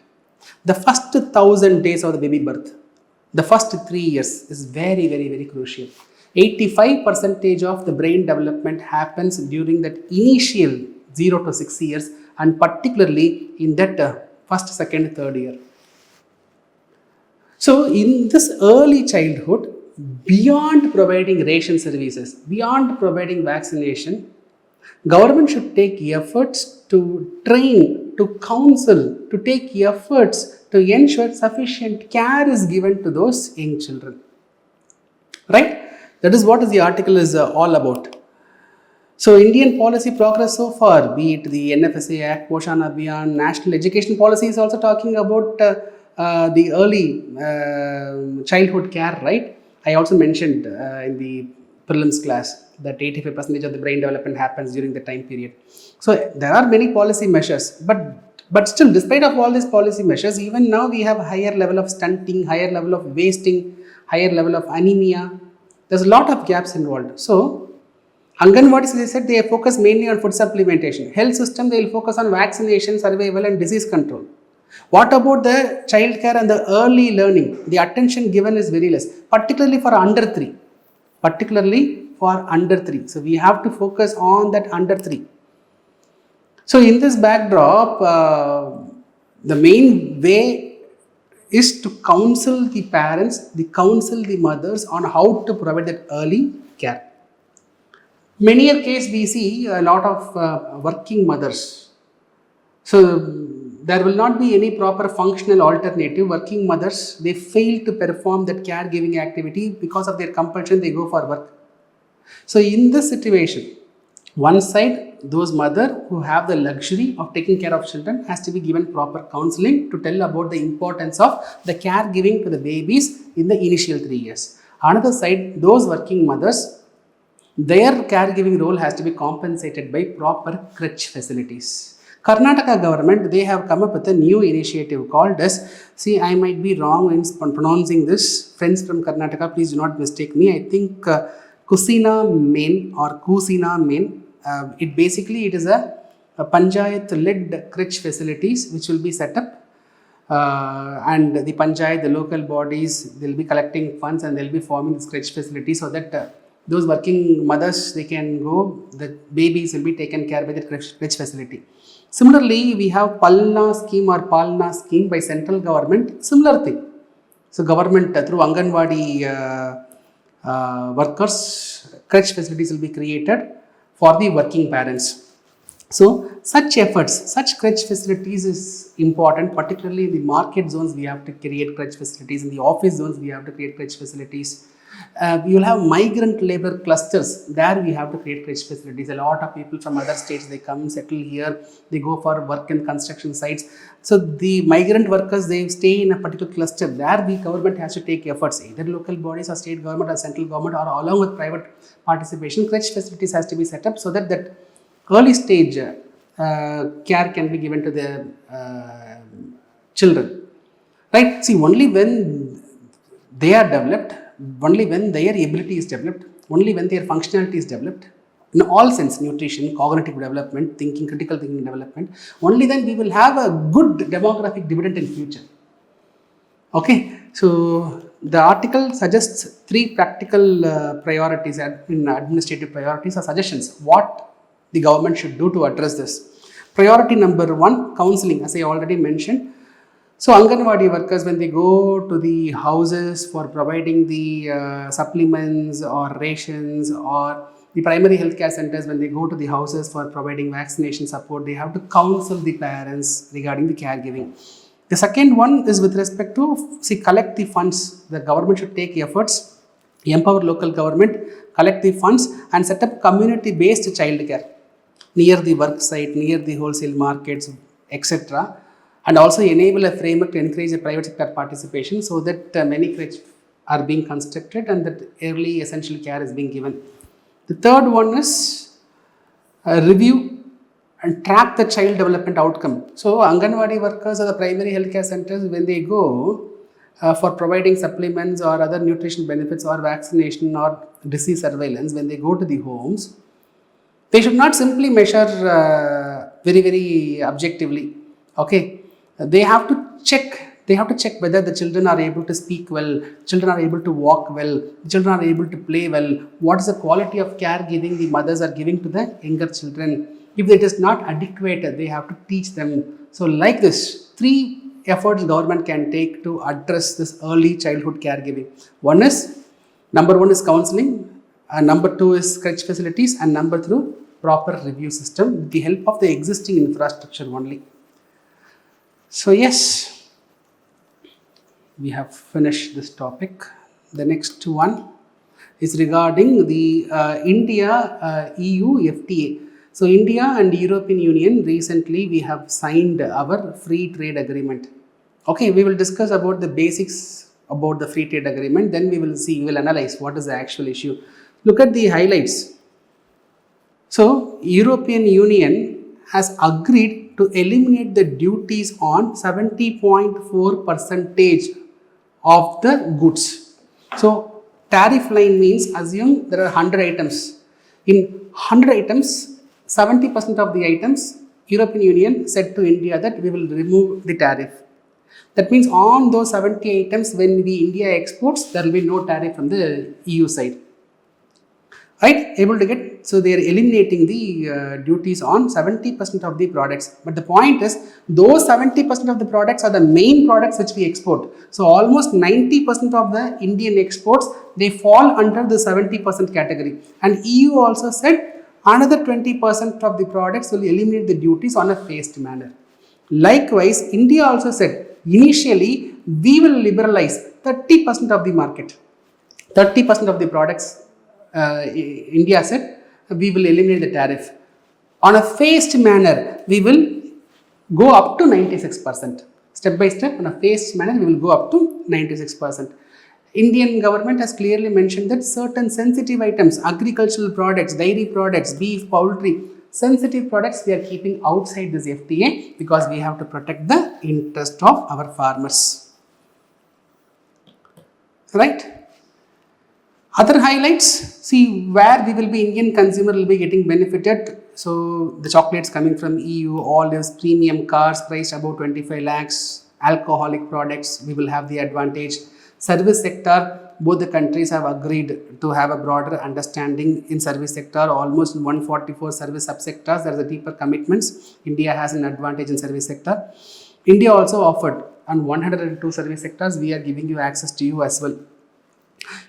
The first 1000 days of the baby birth, the first 3 years is very, very, very crucial. 85% of the brain development happens during that initial 0 to 6 years, and particularly in that first, second, third year. So in this early childhood, beyond providing ration services, beyond providing vaccination, government should take efforts to train, to counsel, to take efforts to ensure sufficient care is given to those young children. Right? That is what the article is all about. So Indian policy progress so far, be it the NFSA Act, Poshan Abhiyan, National Education Policy is also talking about the early childhood care, right? I also mentioned in the prelims class that 85% of the brain development happens during the time period. So there are many policy measures, but still, despite of all these policy measures, even now we have higher level of stunting, higher level of wasting, higher level of anemia. There's a lot of gaps involved. So Anganwadis, as I said, they focus mainly on food supplementation. Health system, they will focus on vaccination, survival and disease control. What about the child care and the early learning? The attention given is very less, particularly for under 3. So we have to focus on that under 3. So in this backdrop, the main way is to counsel the parents, counsel the mothers on how to provide that early care. Many a case we see a lot of working mothers. So there will not be any proper functional alternative. Working mothers, they fail to perform that caregiving activity because of their compulsion, they go for work. So in this situation, one side, those mothers who have the luxury of taking care of children has to be given proper counseling to tell about the importance of the caregiving to the babies in the initial 3 years. Another side, those working mothers, their caregiving role has to be compensated by proper crèche facilities. Karnataka government, they have come up with a new initiative called as, see, I might be wrong in pronouncing this, friends from Karnataka, please do not mistake me. I think Kusina Main or Kusina Main, it is a panchayat-led crèche facilities which will be set up, and the panchayat, the local bodies, they will be collecting funds and they will be forming this crèche facility so that those working mothers, they can go, the babies will be taken care by the crèche facility. Similarly, we have Palna scheme by central government, similar thing. So government through Anganwadi workers, crèche facilities will be created for the working parents. So such efforts, such crèche facilities is important, particularly in the market zones we have to create crèche facilities, in the office zones we have to create crèche facilities. You will have migrant labor clusters, there we have to create crèche facilities. A lot of people from other states, they come settle here, they go for work in construction sites. So the migrant workers, they stay in a particular cluster, there the government has to take efforts, either local bodies or state government or central government or along with private participation. Crèche facilities has to be set up so that early stage care can be given to the children. Right? See, only when they are developed only when their ability is developed, only when their functionality is developed, in all sense, nutrition, cognitive development, thinking, critical thinking development, only then we will have a good demographic dividend in future. Okay, so the article suggests 3 practical priorities in administrative priorities or suggestions what the government should do to address this. Priority number 1, counseling, as I already mentioned. So Anganwadi workers, when they go to the houses for providing the supplements or rations, or the primary healthcare centers, when they go to the houses for providing vaccination support, they have to counsel the parents regarding the caregiving. The second one is with respect to collect the funds. The government should take efforts, empower local government, collect the funds and set up community-based childcare near the work site, near the wholesale markets, etc. And also enable a framework to encourage the private sector participation so that many crèches are being constructed and that early essential care is being given. The third one is review and track the child development outcome. So Anganwadi workers or the primary healthcare centers, when they go for providing supplements or other nutrition benefits or vaccination or disease surveillance, when they go to the homes, they should not simply measure very objectively. Okay, they have to check. They have to check whether the children are able to speak well, children are able to walk well, children are able to play well. What is the quality of caregiving the mothers are giving to the younger children? If it is not adequate, they have to teach them. So like this, 3 efforts government can take to address this early childhood caregiving. Number one is counseling, number 2 is crèche facilities, and number 3, proper review system with the help of the existing infrastructure only. So yes, we have finished this topic. The next one is regarding the India-EU FTA. So India and European Union, recently we have signed our free trade agreement. Okay, we will discuss about the basics about the free trade agreement, then we will analyze what is the actual issue. Look at the highlights. So European Union has agreed to eliminate the duties on 70.4% of the goods. So tariff line means, assume there are 100 items. In 100 items, 70% of the items, European Union said to India that we will remove the tariff. That means on those 70 items, when India exports, there will be no tariff from the EU side. Right? Able to get, so they are eliminating the duties on 70% of the products. But the point is, those 70% of the products are the main products which we export. So almost 90% of the Indian exports, they fall under the 70% category. And EU also said, another 20% of the products will eliminate the duties on a phased manner. Likewise, India also said, initially, we will liberalize 30% of the market. 30% of the products, India said, we will eliminate the tariff. On a phased manner, we will go up to 96%. Step by step, on a phased manner, we will go up to 96%. Indian government has clearly mentioned that certain sensitive items, agricultural products, dairy products, beef, poultry, sensitive products we are keeping outside this FTA because we have to protect the interest of our farmers. Right? Other highlights, see where we will be, Indian consumer will be getting benefited. So the chocolates coming from EU, olives, premium cars priced above 25 lakhs, alcoholic products, we will have the advantage. Service sector, both the countries have agreed to have a broader understanding in service sector. Almost 144 service subsectors, there are the deeper commitments. India has an advantage in service sector. India also offered on 102 service sectors, we are giving you access to you as well.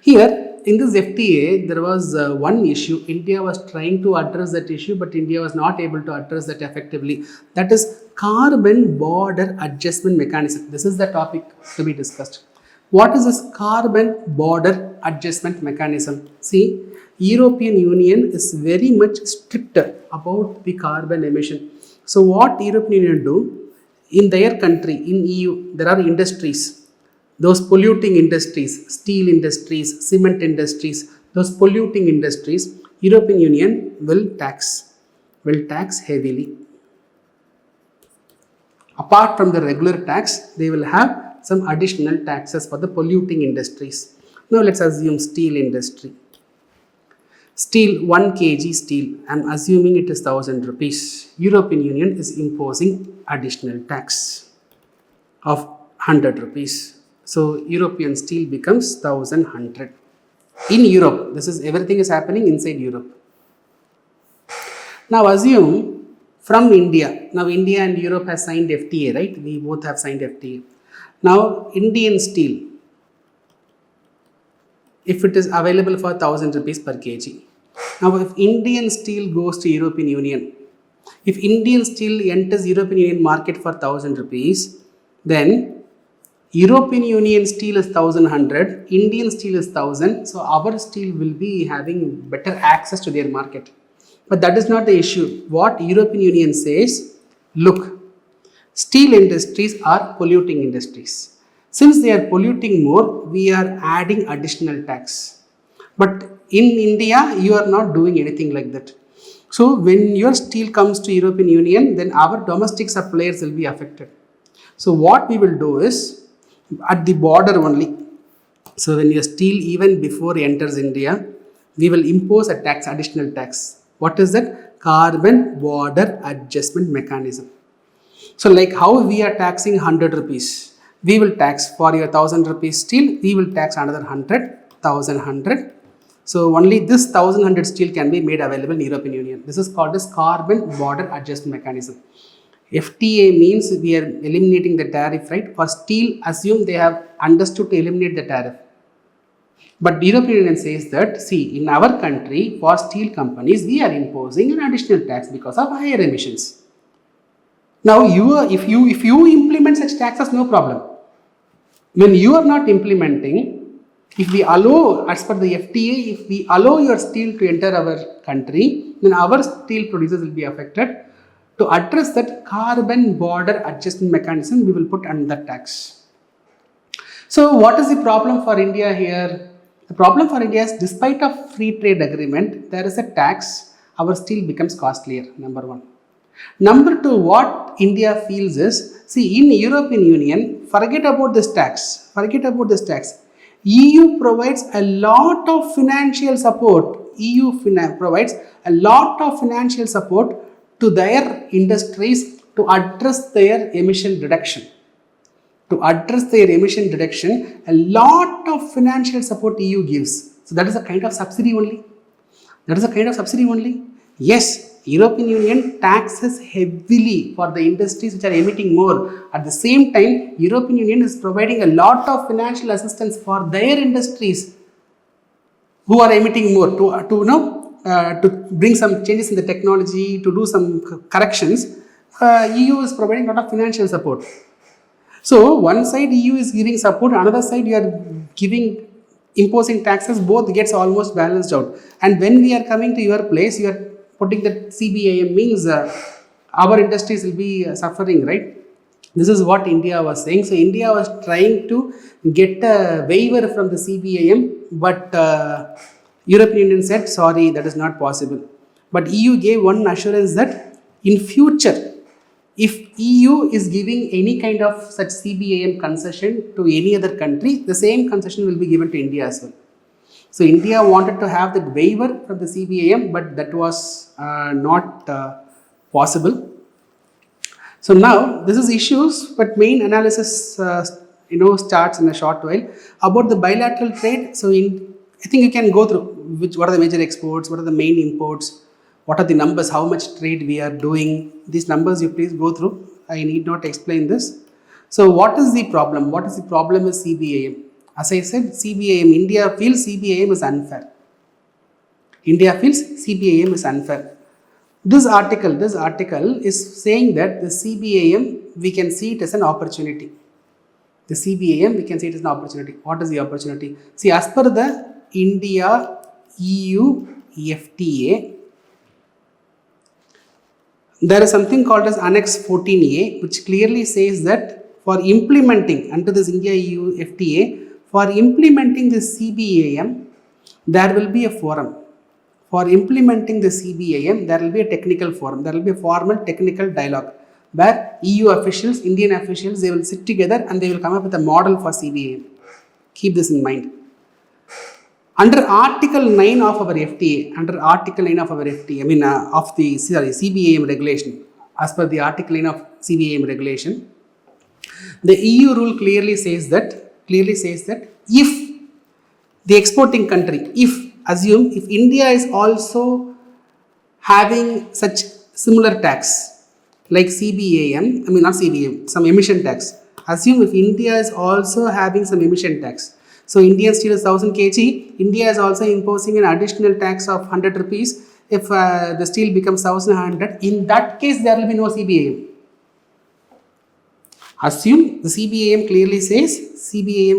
Here in this FTA, there was one issue. India was trying to address that issue, but India was not able to address that effectively. That is carbon border adjustment mechanism. This is the topic to be discussed. What is this carbon border adjustment mechanism? See, European Union is very much stricter about the carbon emission. So what European Union do, in their country, in EU, there are industries, those polluting industries, steel industries, cement industries, those polluting industries, European Union will tax heavily. Apart from the regular tax, they will have some additional taxes for the polluting industries. Now let's assume steel industry. Steel, 1 kg steel, I am assuming it is 1000 rupees. European Union is imposing additional tax of 100 rupees. So European steel becomes 1100. In Europe, this is everything is happening inside Europe. Now assume from India, now India and Europe has signed FTA, right? We both have signed FTA. Now Indian steel, if it is available for 1000 rupees per kg. Now if Indian steel goes to European Union, if Indian steel enters European Union market for 1000 rupees, then European Union steel is 1100, Indian steel is 1000, so our steel will be having better access to their market. But that is not the issue. What European Union says, look, steel industries are polluting industries. Since they are polluting more, we are adding additional tax. But in India, you are not doing anything like that. So when your steel comes to European Union, then our domestic suppliers will be affected. So what we will do is, at the border only, so when your steel even before enters India, we will impose a tax, additional tax. What is that? Carbon border adjustment mechanism. So like how we are taxing 100 rupees, we will tax for your 1000 rupees steel, we will tax another 100, 1100. So only this 1100 steel can be made available in European Union. This is called as carbon border adjustment mechanism. FTA means we are eliminating the tariff, right? For steel, assume they have understood to eliminate the tariff. But European Union says that, see, in our country, for steel companies, we are imposing an additional tax because of higher emissions. Now, if you implement such taxes, no problem. When you are not implementing, if we allow, as per the FTA, if we allow your steel to enter our country, then our steel producers will be affected. To address that carbon border adjustment mechanism, we will put under tax. So, what is the problem for India here? The problem for India is, despite a free trade agreement, there is a tax, our steel becomes costlier, number one. Number two, what India feels is, see, in European Union, forget about this tax. EU provides a lot of financial support. Provides a lot of financial support to their industries to address their emission reduction. A lot of financial support EU gives. So that is a kind of subsidy only. Yes, European Union taxes heavily for the industries which are emitting more. At the same time, European Union is providing a lot of financial assistance for their industries who are emitting more to bring some changes in the technology, to do some corrections. EU is providing a lot of financial support. So one side EU is giving support, another side you are imposing taxes, both gets almost balanced out. And when we are coming to your place, you are putting that CBAM means our industries will be suffering, right? This is what India was saying. So India was trying to get a waiver from the CBAM, but European Union said, sorry, that is not possible. But EU gave one assurance that in future, if EU is giving any kind of such CBAM concession to any other country, the same concession will be given to India as well. So India wanted to have that waiver from the CBAM, but that was not possible. So now this is issues, but main analysis starts in a short while about the bilateral trade. So I think you can go through what are the major exports, what are the main imports, what are the numbers, how much trade we are doing. These numbers you please go through. I need not explain this. So what is the problem? What is the problem with CBAM? As I said, CBAM, India feels CBAM is unfair. This article is saying that the CBAM, we can see it as an opportunity. What is the opportunity? See, as per the India-EU FTA, there is something called as Annex 14A, which clearly says that for implementing under this India-EU FTA, for implementing the CBAM, there will be a forum. For implementing the CBAM, there will be a technical forum. There will be a formal technical dialogue. where EU officials, Indian officials, they will sit together and they will come up with a model for CBAM. Keep this in mind. Under Article 9 of our FTA, of the CBAM regulation, as per the Article 9 of CBAM regulation, the EU rule clearly says that if the exporting country, if India is also having such similar tax like CBAM, some emission tax. Assume if India is also having some emission tax. So Indian steel is 1000 kg, India is also imposing an additional tax of 100 rupees if the steel becomes 1100. In that case, there will be no CBAM. Assume the CBAM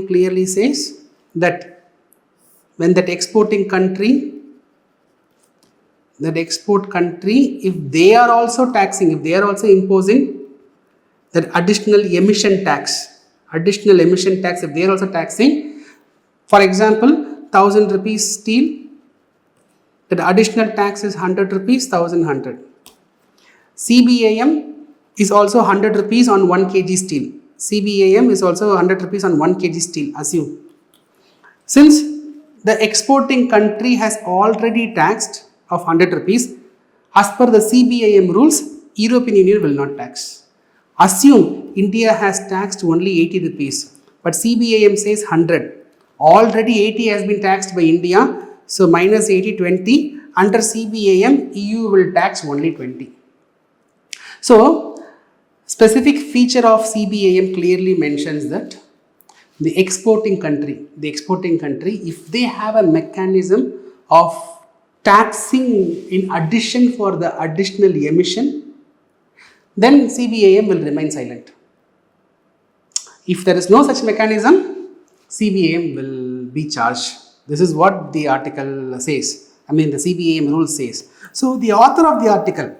clearly says that when that exporting country, if they are also taxing, if they are also imposing that additional emission tax, if they are also taxing, for example, 1000 rupees steel, that additional tax is 100 rupees, 1100. CBAM is also 100 rupees on 1 kg steel. Assume. Since the exporting country has already taxed of 100 rupees, as per the CBAM rules, European Union will not tax. Assume India has taxed only 80 rupees, but CBAM says 100. Already 80 has been taxed by India, so minus 80, 20. Under CBAM, EU will tax only 20. So, specific feature of CBAM clearly mentions that the exporting country, if they have a mechanism of taxing in addition for the additional emission, then CBAM will remain silent. If there is no such mechanism, CBAM will be charged. This is what the article says. The CBAM rule says. So the author of the article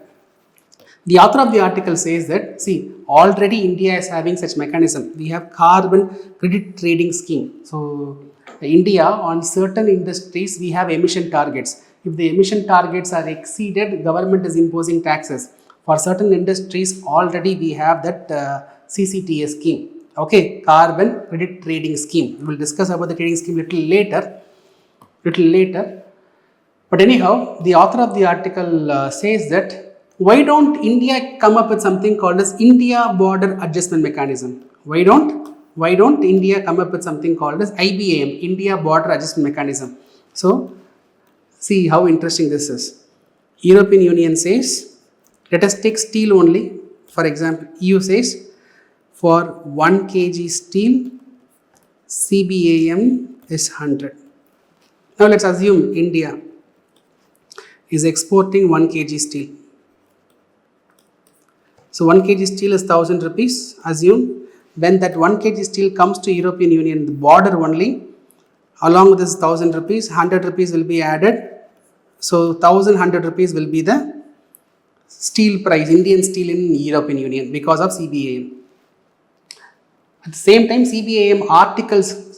says that, already India is having such mechanism. We have carbon credit trading scheme. So India, on certain industries, we have emission targets. If the emission targets are exceeded, government is imposing taxes. For certain industries, already we have that CCTS scheme. Okay, carbon credit trading scheme. We will discuss about the trading scheme little later. But anyhow, the author of the article says that, why don't India come up with something called as India Border Adjustment Mechanism? Why don't India come up with something called as IBAM, India Border Adjustment Mechanism? So, see how interesting this is. European Union says, let us take steel only. For example, EU says, for 1 kg steel, CBAM is 100. Now let's assume India is exporting 1 kg steel. So 1 kg steel is 1000 rupees. Assume when that 1 kg steel comes to European Union, the border only, along with this 1000 rupees, 100 rupees will be added. So 1100 rupees will be the steel price, Indian steel in European Union because of CBAM. At the same time, CBAM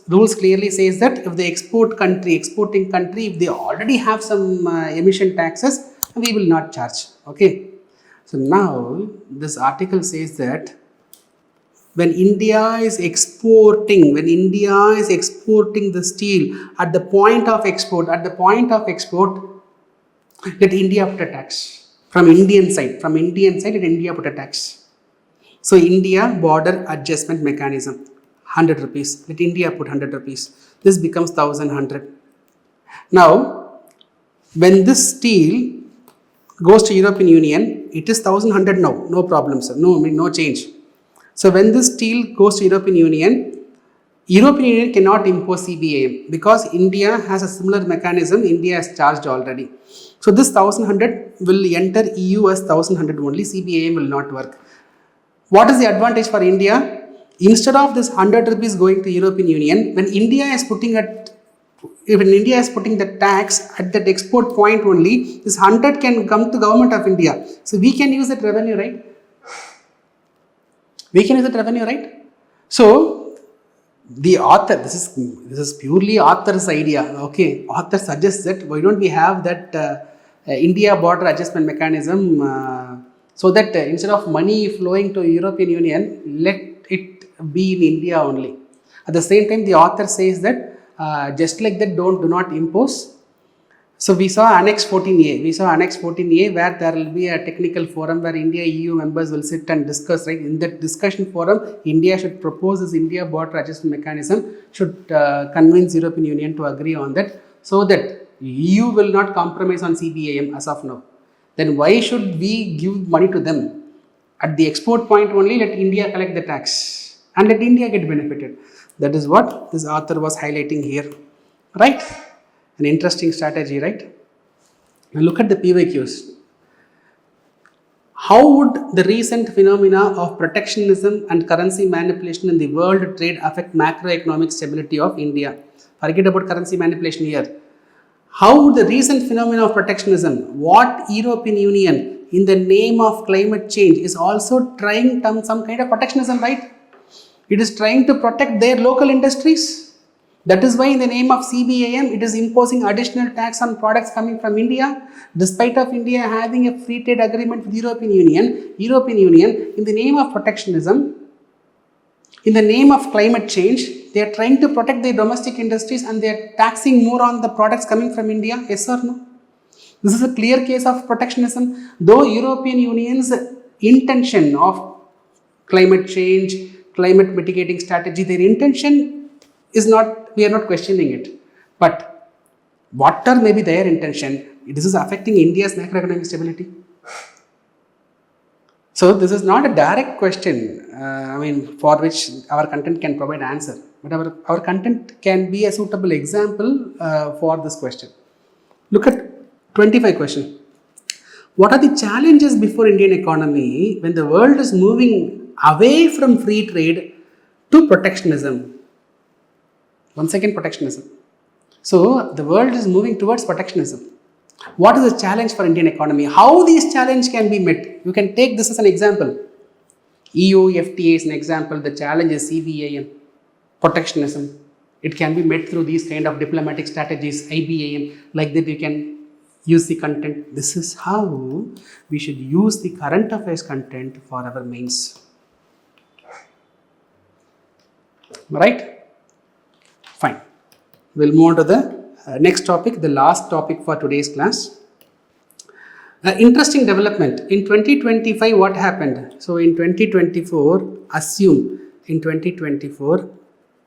rules clearly says that if the exporting country, if they already have some emission taxes, we will not charge. Okay. So now this article says that when India is exporting the steel at the point of export, let India put a tax. From Indian side, let India put a tax. So India Border Adjustment Mechanism, 100 rupees. Let India put 100 rupees. This becomes 1100. Now, when this steel goes to European Union, it is 1100 now. No problem, sir. No change. So when this steel goes to European Union cannot impose CBAM because India has a similar mechanism. India has charged already. So this 1100 will enter EU as 1100 only. CBAM will not work. What is the advantage for India? Instead of this 100 rupees going to European Union, when India is putting the tax at that export point only, this 100 can come to government of India. So we can use that revenue, right? So the author, this is purely author's idea. Okay, author suggests that why don't we have that India Border Adjustment Mechanism So that instead of money flowing to European Union, let it be in India only. At the same time, the author says that just like that, do not impose. So we saw Annex 14A. We saw Annex 14A where there will be a technical forum where India EU members will sit and discuss. Right, in that discussion forum, India should propose this India border adjustment mechanism. Should convince European Union to agree on that, so that EU will not compromise on CBAM as of now. Then why should we give money to them? At the export point only, let India collect the tax and let India get benefited. That is what this author was highlighting here, right? An interesting strategy, right? Now look at the PYQs. How would the recent phenomena of protectionism and currency manipulation in the world trade affect macroeconomic stability of India? Forget about currency manipulation here. How would the recent phenomena of protectionism, what European Union in the name of climate change is also trying some kind of protectionism, right? It is trying to protect their local industries. That is why in the name of CBAM, it is imposing additional tax on products coming from India. Despite of India having a free trade agreement with European Union, in the name of protectionism, in the name of climate change, they are trying to protect their domestic industries and they are taxing more on the products coming from India. Yes or no? This is a clear case of protectionism. Though European Union's intention of climate change, climate mitigating strategy, their intention is not, we are not questioning it. But whatever may be their intention, this is affecting India's macroeconomic stability. So this is not a direct question, for which our content can provide answer. But our content can be a suitable example for this question. Look at 25 question. What are the challenges before Indian economy when the world is moving away from free trade to protectionism? Once again, protectionism. So the world is moving towards protectionism. What is the challenge for Indian economy? How these challenges can be met? You can take this as an example. EU FTA is an example. The challenge is CBAM, protectionism. It can be met through these kind of diplomatic strategies, IBAM. Like that, you can use the content. This is how we should use the current affairs content for our mains. Right? Fine. We'll move on to the next topic, the last topic for today's class. Interesting development. In 2025, what happened? So in 2024,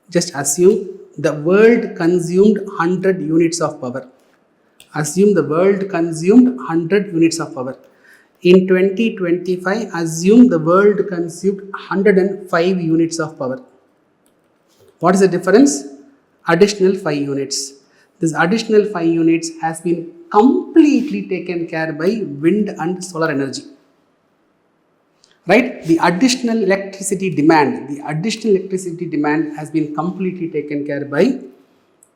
just assume the world consumed 100 units of power. Assume the world consumed 100 units of power. In 2025, assume the world consumed 105 units of power. What is the difference? Additional 5 units. This additional 5 units has been completely taken care by wind and solar energy. Right? The additional electricity demand has been completely taken care by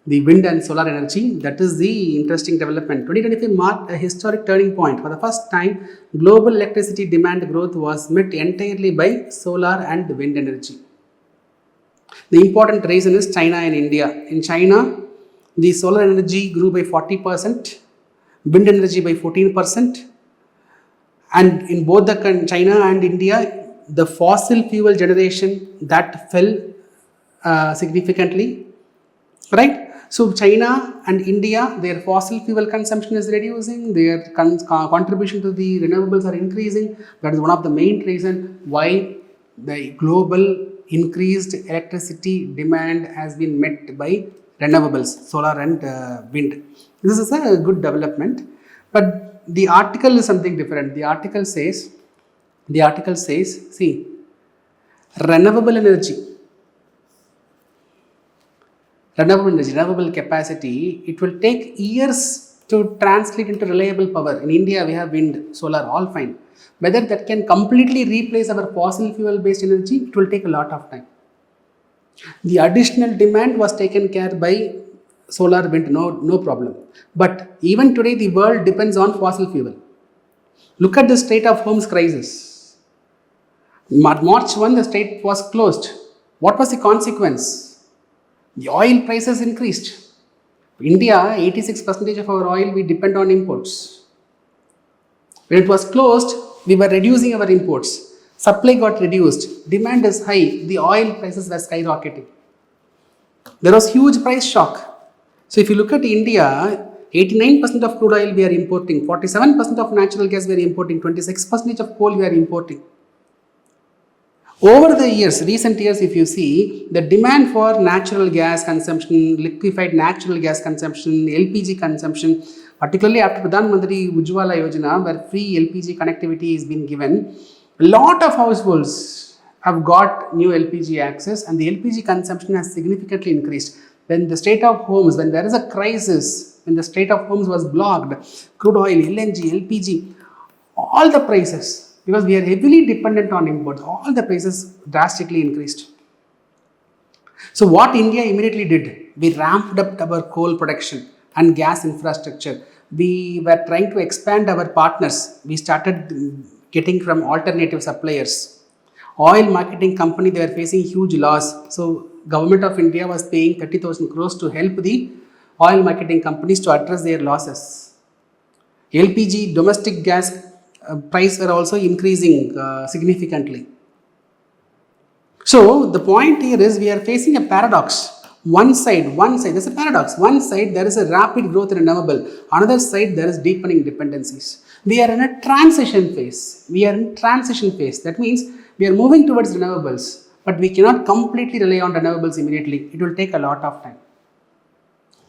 the wind and solar energy. That is the interesting development. 2025 marked a historic turning point. For the first time, global electricity demand growth was met entirely by solar and wind energy. The important reason is China and India. In China, the solar energy grew by 40%, wind energy by 14%, and in both the China and India, the fossil fuel generation that fell significantly, right? So China and India, their fossil fuel consumption is reducing, their contribution to the renewables are increasing. That is one of the main reasons why the global increased electricity demand has been met by renewables, solar and wind. This is a good development, but the article is something different. The article says, see, renewable capacity, it will take years to translate into reliable power. In India, we have wind, solar, all fine. Whether that can completely replace our fossil fuel based energy, it will take a lot of time. The additional demand was taken care by solar, wind, no problem. But even today, the world depends on fossil fuel. Look at the Strait of Hormuz crisis. March 1, the strait was closed. What was the consequence? The oil prices increased. India, 86% of our oil, we depend on imports. When it was closed, We were reducing our imports. Supply got reduced. Demand is high. The oil prices were skyrocketing. There was huge price shock. So if you look at India, 89% of crude oil we are importing, 47% of natural gas we are importing, 26% of coal we are importing. Over the years, recent years, if you see, the demand for natural gas consumption, liquefied natural gas consumption, LPG consumption, particularly after Pradhan Mantri Ujjwala Yojana, where free LPG connectivity is being given, a lot of households have got new LPG access and the LPG consumption has significantly increased. When the state of homes, when there is a crisis, when the state of homes was blocked, crude oil, LNG, LPG, all the prices, because we are heavily dependent on imports, all the prices drastically increased. So what India immediately did, we ramped up our coal production and gas infrastructure. We were trying to expand our partners. We started getting from alternative suppliers. Oil marketing company, they were facing huge loss. So government of India was paying 30,000 crores to help the oil marketing companies to address their losses. LPG, domestic gas price were also increasing significantly. So the point here is we are facing a paradox. One side, there's a paradox. One side, there is a rapid growth in renewable. Another side, there is deepening dependencies. We are in a transition phase. That means we are moving towards renewables, but we cannot completely rely on renewables immediately. It will take a lot of time.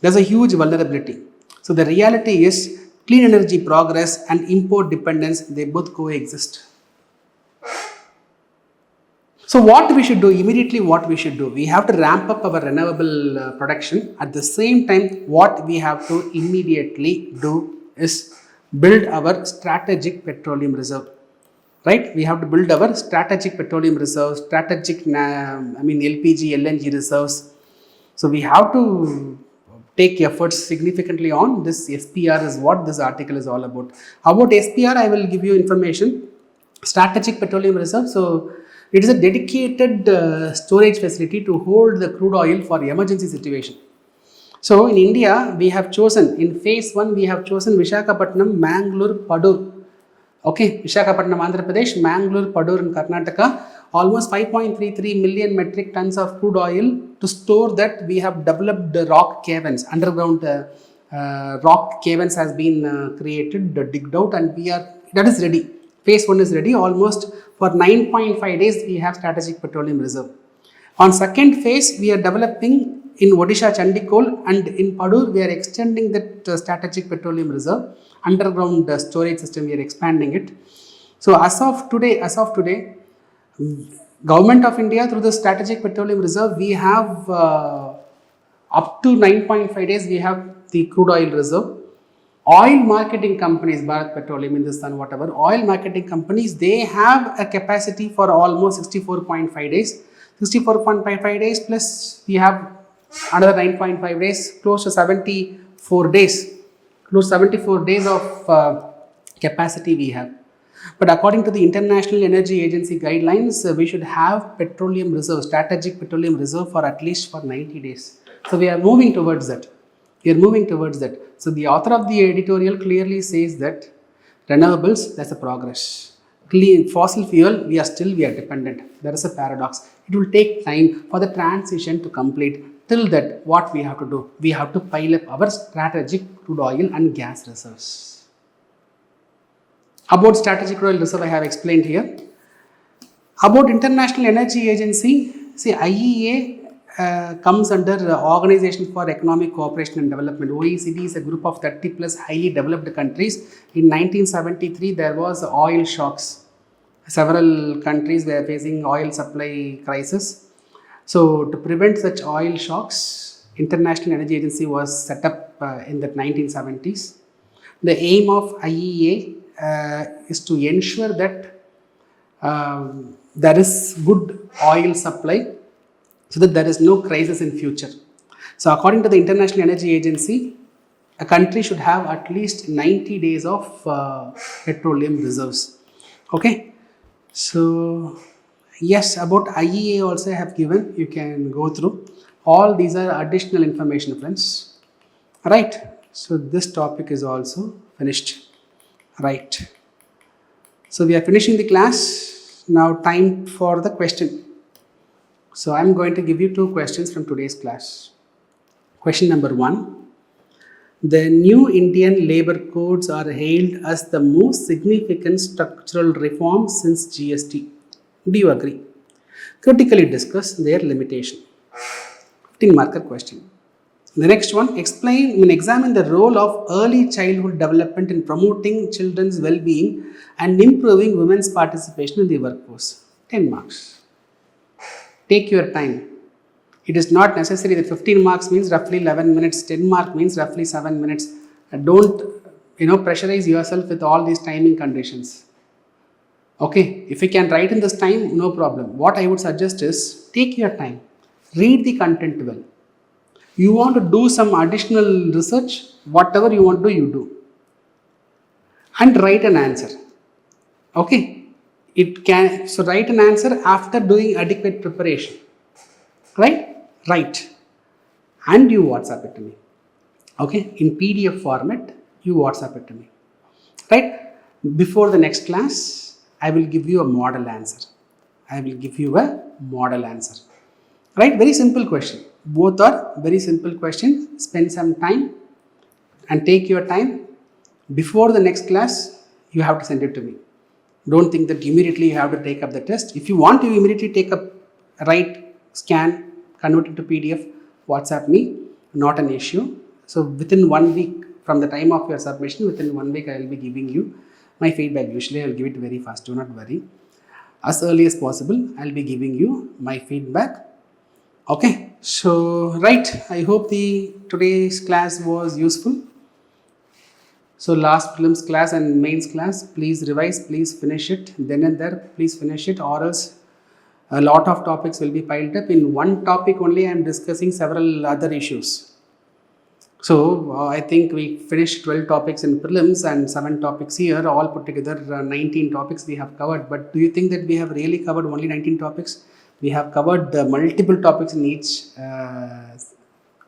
There's a huge vulnerability. So the reality is clean energy progress and import dependence, they both coexist. So what we should do, we have to ramp up our renewable production. At the same time, what we have to immediately do is build our strategic petroleum reserve. Right? We have to build our strategic petroleum reserves, LPG, LNG reserves. So we have to take efforts significantly on this. SPR is what this article is all about. About SPR, I will give you information. Strategic petroleum reserve. So it is a dedicated storage facility to hold the crude oil for emergency situation. So in India, we have chosen, in phase 1, we have chosen Visakhapatnam, Mangalore, Padur. Okay, Visakhapatnam, Andhra Pradesh, Mangalore, Padur in Karnataka, almost 5.33 million metric tons of crude oil. To store that, we have developed the rock caverns, underground rock caverns has been created, digged out, and that is ready. Phase 1 is ready. Almost for 9.5 days, we have strategic petroleum reserve. On second phase, we are developing in Odisha, Chandikol, and in Padur, we are extending that strategic petroleum reserve. Underground storage system, we are expanding it. So as of today, Government of India through the strategic petroleum reserve, we have up to 9.5 days, we have the crude oil reserve. Oil marketing companies, Bharat Petroleum, Hindustan, whatever, oil marketing companies, they have a capacity for almost 64.5 days. 64.55 days plus we have another 9.5 days, close to 74 days. Close 74 days of capacity we have. But according to the International Energy Agency guidelines, we should have petroleum reserve, strategic petroleum reserve for at least for 90 days. So we are moving towards that. So the author of the editorial clearly says that renewables, that's a progress. Clean fossil fuel, we are dependent. There is a paradox. It will take time for the transition to complete. Till that, what we have to do? We have to pile up our strategic crude oil and gas reserves. About strategic crude oil reserve, I have explained here. About International Energy Agency, see, IEA comes under Organization for Economic Cooperation and Development. OECD is a group of 30 plus highly developed countries. In 1973, there was oil shocks. Several countries were facing oil supply crisis. So to prevent such oil shocks, International Energy Agency was set up in the 1970s. The aim of IEA is to ensure that there is good oil supply so that there is no crisis in future. So according to the International Energy Agency, a country should have at least 90 days of petroleum reserves. Okay, so yes, about IEA also I have given, you can go through. All these are additional information, friends. Right, so this topic is also finished. Right. So we are finishing the class. Now time for the question. So I'm going to give you 2 questions from today's class. Question number 1. The new Indian labor codes are hailed as the most significant structural reform since GST. Do you agree? Critically discuss their limitation. 15-marker question. The next one, examine the role of early childhood development in promoting children's well-being and improving women's participation in the workforce. 10 marks. Take your time. It is not necessary that 15 marks means roughly 11 minutes, 10 mark means roughly 7 minutes. Don't pressurize yourself with all these timing conditions. Okay, if you can write in this time, no problem. What I would suggest is take your time, read the content well. You want to do some additional research, whatever you want to do, you do. And write an answer. Okay, so write an answer after doing adequate preparation. Right? Write. And you WhatsApp it to me. Okay, in PDF format, you WhatsApp it to me. Right? Before the next class, I will give you a model answer. Right? Very simple question. Both are very simple questions. Spend some time and take your time. Before the next class, you have to send it to me. Don't think that immediately you have to take up the test. If you want to immediately take up, write, scan, convert it to PDF, WhatsApp me, not an issue. So within 1 week from the time of your submission, within 1 week I will be giving you my feedback. Usually I will give it very fast, do not worry. As early as possible, I will be giving you my feedback. Okay, so right, I hope today's class was useful. So last prelims class and mains class, please revise, please finish it. Then and there, please finish it, or else a lot of topics will be piled up. In one topic only, I am discussing several other issues. So I think we finished 12 topics in prelims and 7 topics here, all put together 19 topics we have covered. But do you think that we have really covered only 19 topics? We have covered multiple topics in each,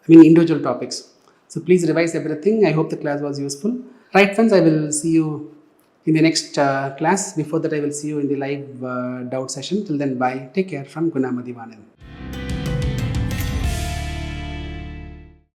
individual topics. So please revise everything. I hope the class was useful. Right friends, I will see you in the next class. Before that, I will see you in the live doubt session. Till then, bye. Take care from Guna, Mathivanan.